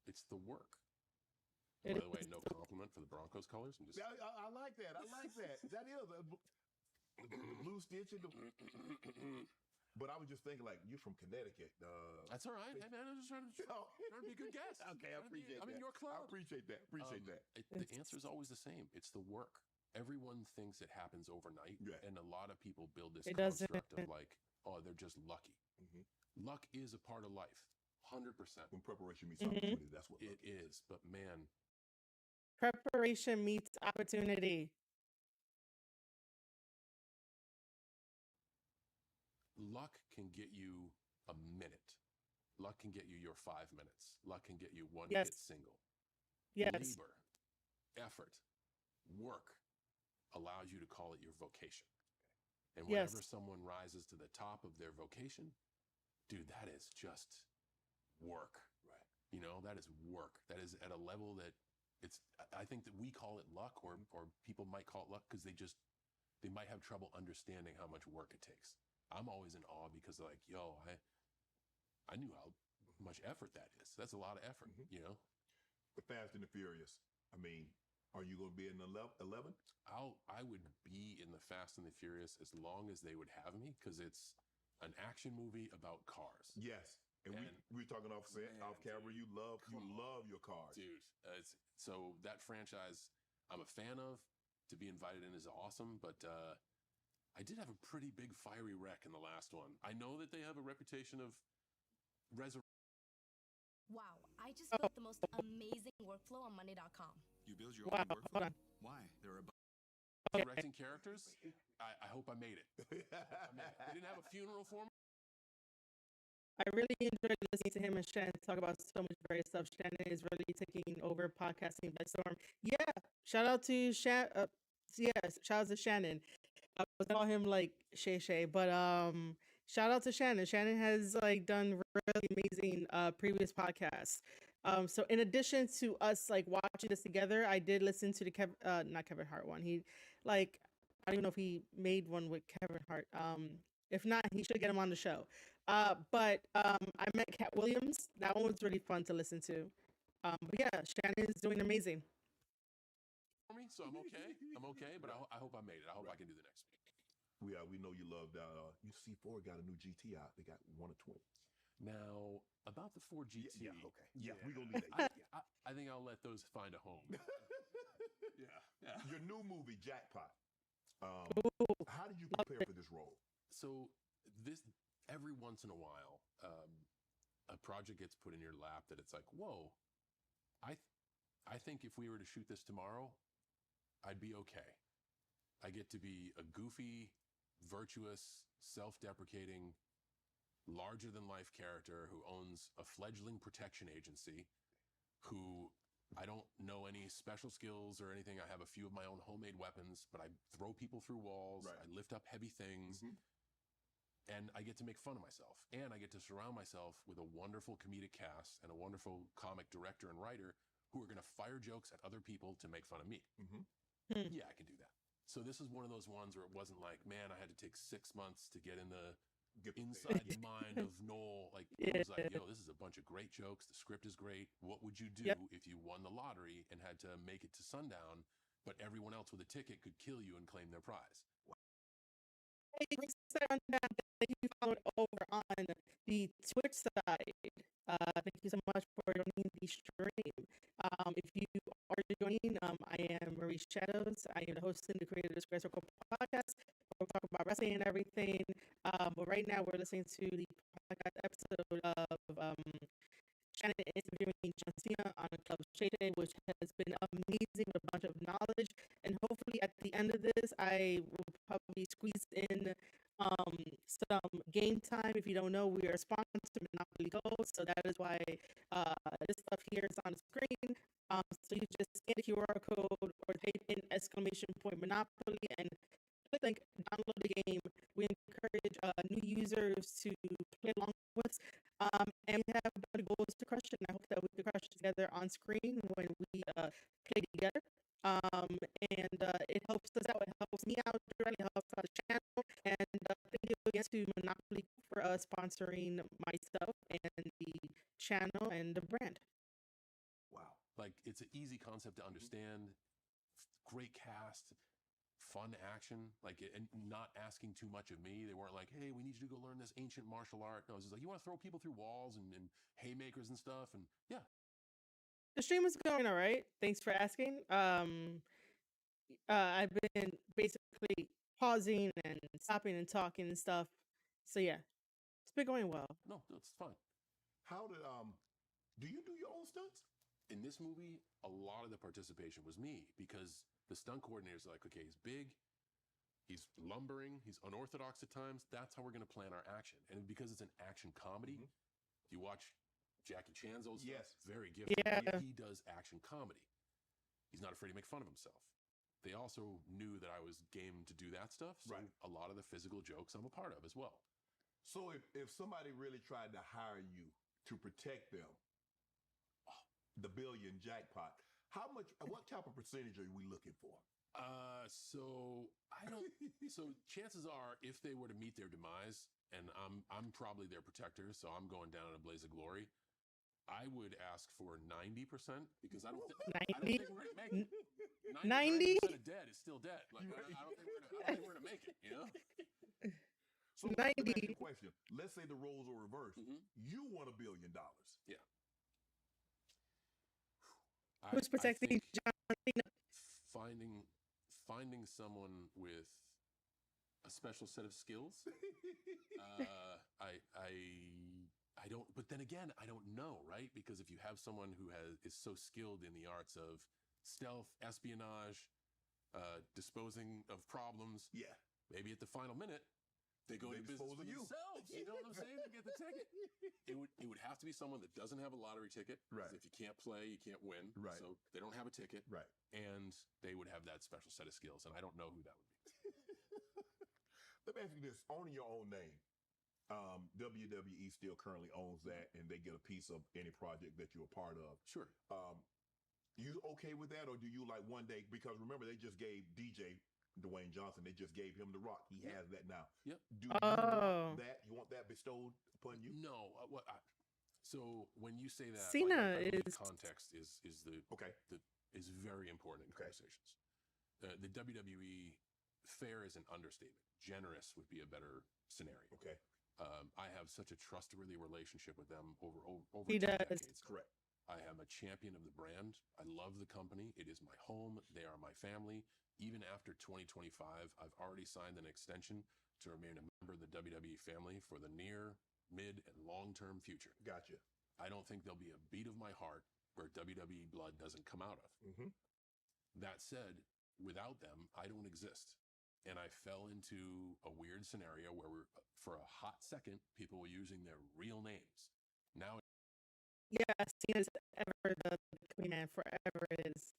It's the work. And by the way, no compliment for the Broncos colors. I'm just... I like that. I like that. That is the blue stitch and the. But I was just thinking, like, you're from Connecticut. That's all right. Hey, man, I'm just trying to be a good guest. Okay, I appreciate that. I'm in your club. I appreciate that. The answer is always the same. It's the work. Everyone thinks it happens overnight, and a lot of people build this construct of like, oh, they're just lucky. Luck is a part of life, 100%. When preparation meets opportunity, that's what it is. But man, preparation meets opportunity. Luck can get you a minute. Luck can get you your 5 minutes. Luck can get you one hit single. Yes. Labor, effort, work allows you to call it your vocation. And whenever someone rises to the top of their vocation, dude, that is just work. Right. You know, that is work. That is at a level that I think that we call it luck, or people might call it luck because they might have trouble understanding how much work it takes. I'm always in awe because like, yo, I knew how much effort that is. That's a lot of effort, you know? The Fast and the Furious. I mean, are you going to be in 11? I would be in the Fast and the Furious as long as they would have me, because it's an action movie about cars. Yes. And we were talking off camera. You love your cars. Dude, so that franchise I'm a fan of. To be invited in is awesome, but I did have a pretty big fiery wreck in the last one. I know that they have a reputation of Wow, I just built the most amazing workflow on Monday.com. You build your own workflow? Why? There are resurrecting characters. I hope I made it. They didn't have a funeral for me. I really enjoyed listening to him and Shannon talk about so much great stuff. Shannon is really taking over podcasting by storm. Yeah, shout out to Shannon. Shout out to Shannon. I was call him like Shay, but shout out to Shannon. Shannon has like done really amazing previous podcasts. So in addition to us like watching this together, I did listen to the not Kevin Hart one. He like I don't even know if he made one with Kevin Hart. If not, he should get him on the show. But I met Cat Williams. That one was really fun to listen to. But yeah, Shannon is doing amazing. For me, so I'm okay, but I hope I made it. I hope I can do the next week. We know you love that. UC4 got a new GT out. They got 1 of 20. Now about the 4 GT. Yeah, okay. Yeah, we gonna leave that. I think I'll let those find a home. Yeah. Your new movie, Jackpot. How did you prepare for this role? So every once in a while, a project gets put in your lap that it's like, whoa, I think if we were to shoot this tomorrow, I'd be okay. I get to be a goofy, virtuous, self-deprecating, larger-than-life character who owns a fledgling protection agency, who I don't know any special skills or anything. I have a few of my own homemade weapons, but I throw people through walls. Right. I lift up heavy things. And I get to make fun of myself. And I get to surround myself with a wonderful comedic cast and a wonderful comic director and writer who are going to fire jokes at other people to make fun of me. Yeah, I can do that. So this is one of those ones where it wasn't like, man, I had to take 6 months to get in the inside mind of Noel. Like, it was like, yo, this is a bunch of great jokes. The script is great. What would you do if you won the lottery and had to make it to sundown, but everyone else with a ticket could kill you and claim their prize? Thank you for over on the Twitch side. Thank you so much for joining the stream. If you are joining, I am Marie Shadows. I am the host and the creator of the Square Circle podcast. We'll talk about wrestling and everything. But right now we're listening to the podcast episode of Shannon interviewing John Cena on Club Shay Day, which has been amazing with a bunch of knowledge. And hopefully at the end of this, I will probably squeeze in some game time. If you don't know, we are sponsored by monopolygo, so that is why this stuff here is on the screen. So you just scan the QR code or type in !Monopoly and click download the game. We encourage new users to play along with us. And we have the goal is to crush it. And I hope that we can crush it together on screen when we play together. And it helps us out. It helps me out directly. It helps out the channel. And thank you again to Monopoly for sponsoring myself and the channel and the brand. Wow. Like, it's an easy concept to understand. Great cast, fun action, like, and not asking too much of me. They weren't like, hey, we need you to go learn this ancient martial art. No, it was just like, you want to throw people through walls and haymakers and stuff. And yeah, The stream is going all right. Thanks for asking. I've been basically pausing and stopping and talking and stuff. So yeah, it's been going well. no, it's fine. How did do you do your own stunts? In this movie, a lot of the participation was me because the stunt coordinators are like, okay, he's big, he's lumbering, he's unorthodox at times. That's how we're going to plan our action. And because it's an action comedy, if you watch Jackie Chan's old stuff, Yes. very gifted. Yeah. He does action comedy. He's not afraid to make fun of himself. They also knew that I was game to do that stuff. So Right. a lot of the physical jokes I'm a part of as well. So if somebody really tried to hire you to protect them, the billion jackpot, what type of percentage are we looking for? So I don't. So chances are, if they were to meet their demise, and I'm probably their protector, so I'm going down in a blaze of glory. I would ask for 90% because I don't think we're gonna make it. 90? 90% of dead is still dead. Like, I don't think we're gonna make it. You know. So let me ask 90. you a question. Let's say the roles are reversed. You won $1 billion. Yeah. Who's protecting I think John Cena? finding someone with a special set of skills. I don't. But then again, I don't know, right? Because if you have someone who is so skilled in the arts of stealth, espionage, disposing of problems, Yeah. maybe at the final minute they go into business dispose for of you. themselves. You know what I'm saying? To get the ticket. It would have to be someone that doesn't have a lottery ticket. 'Cause Right. if you can't play, you can't win. Right. So they don't have a ticket. Right. And they would have that special set of skills. And I don't know who that would be. Let me ask you this: owning your own name, WWE still currently owns that, and they get a piece of any project that you're a part of. Sure. You okay with that, or do you like one day? Because remember, they just gave DJ Dwayne Johnson. They just gave him the Rock. He has that now. Yep. Do you Oh. want that? You want that bestowed upon you? No. So when you say that, Cena I believe is- context is Okay. is very important in Okay. conversations. The WWE fair is an understatement. Generous would be a better scenario. Okay. I have such a trustworthy relationship with them over He 2 does. decades. Correct. I am a champion of the brand. I love the company. It is my home. They are my family. Even after 2025, I've already signed an extension to remain a member of the WWE family for the near, mid, and long-term future. Gotcha. I don't think there'll be a beat of my heart where WWE blood doesn't come out of. Mm-hmm. That said, without them, I don't exist. And I fell into a weird scenario where for a hot second, people were using their real names. Now Yeah, Cena's ever the company man forever is.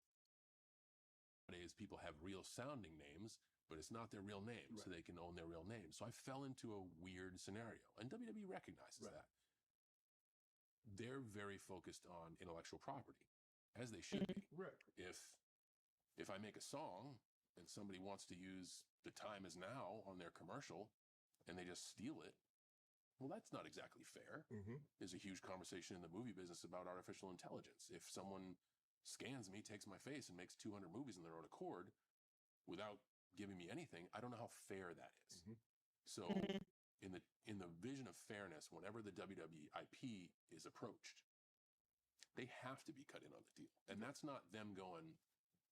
nowadays, people have real sounding names, but it's not their real name, so they can own their real name. So I fell into a weird scenario, and WWE recognizes that. They're very focused on intellectual property, as they should be. Right. If I make a song and somebody wants to use "The Time Is Now" on their commercial, and they just steal it, well, that's not exactly fair. Mm-hmm. There's a huge conversation in the movie business about artificial intelligence. If someone scans me, takes my face, and makes 200 movies in their own accord without giving me anything, I don't know how fair that is. Mhm. So in the vision of fairness, whenever the WWE IP is approached, they have to be cut in on the deal. And that's not them going,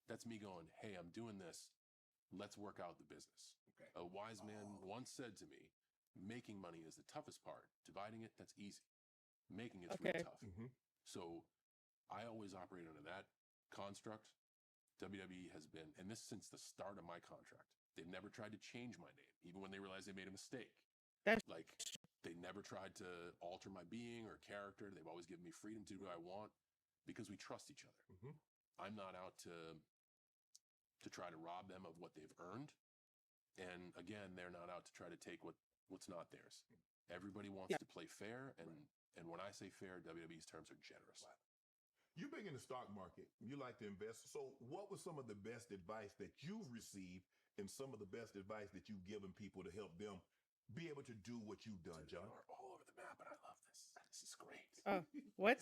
that's me going, hey, I'm doing this. Let's work out the business. Okay. A wise man once said to me, making money is the toughest part. Dividing it, that's easy. Making it's really Okay. tough. Mm-hmm. So I always operate under that construct. WWE has been, and this since the start of my contract, they've never tried to change my name, even when they realized they made a mistake. That's Like, they never tried to alter my being or character. They've always given me freedom to do what I want because we trust each other. Mm-hmm. I'm not out to try to rob them of what they've earned. And again, they're not out to try to take what's not theirs. Everybody wants to play fair, and when I say fair, WWE's terms are generous. You're big in the stock market. You like to invest. So what was some of the best advice that you've received and some of the best advice that you've given people to help them be able to do what you've done, John? You're all over the map, and I love this. This is great. what?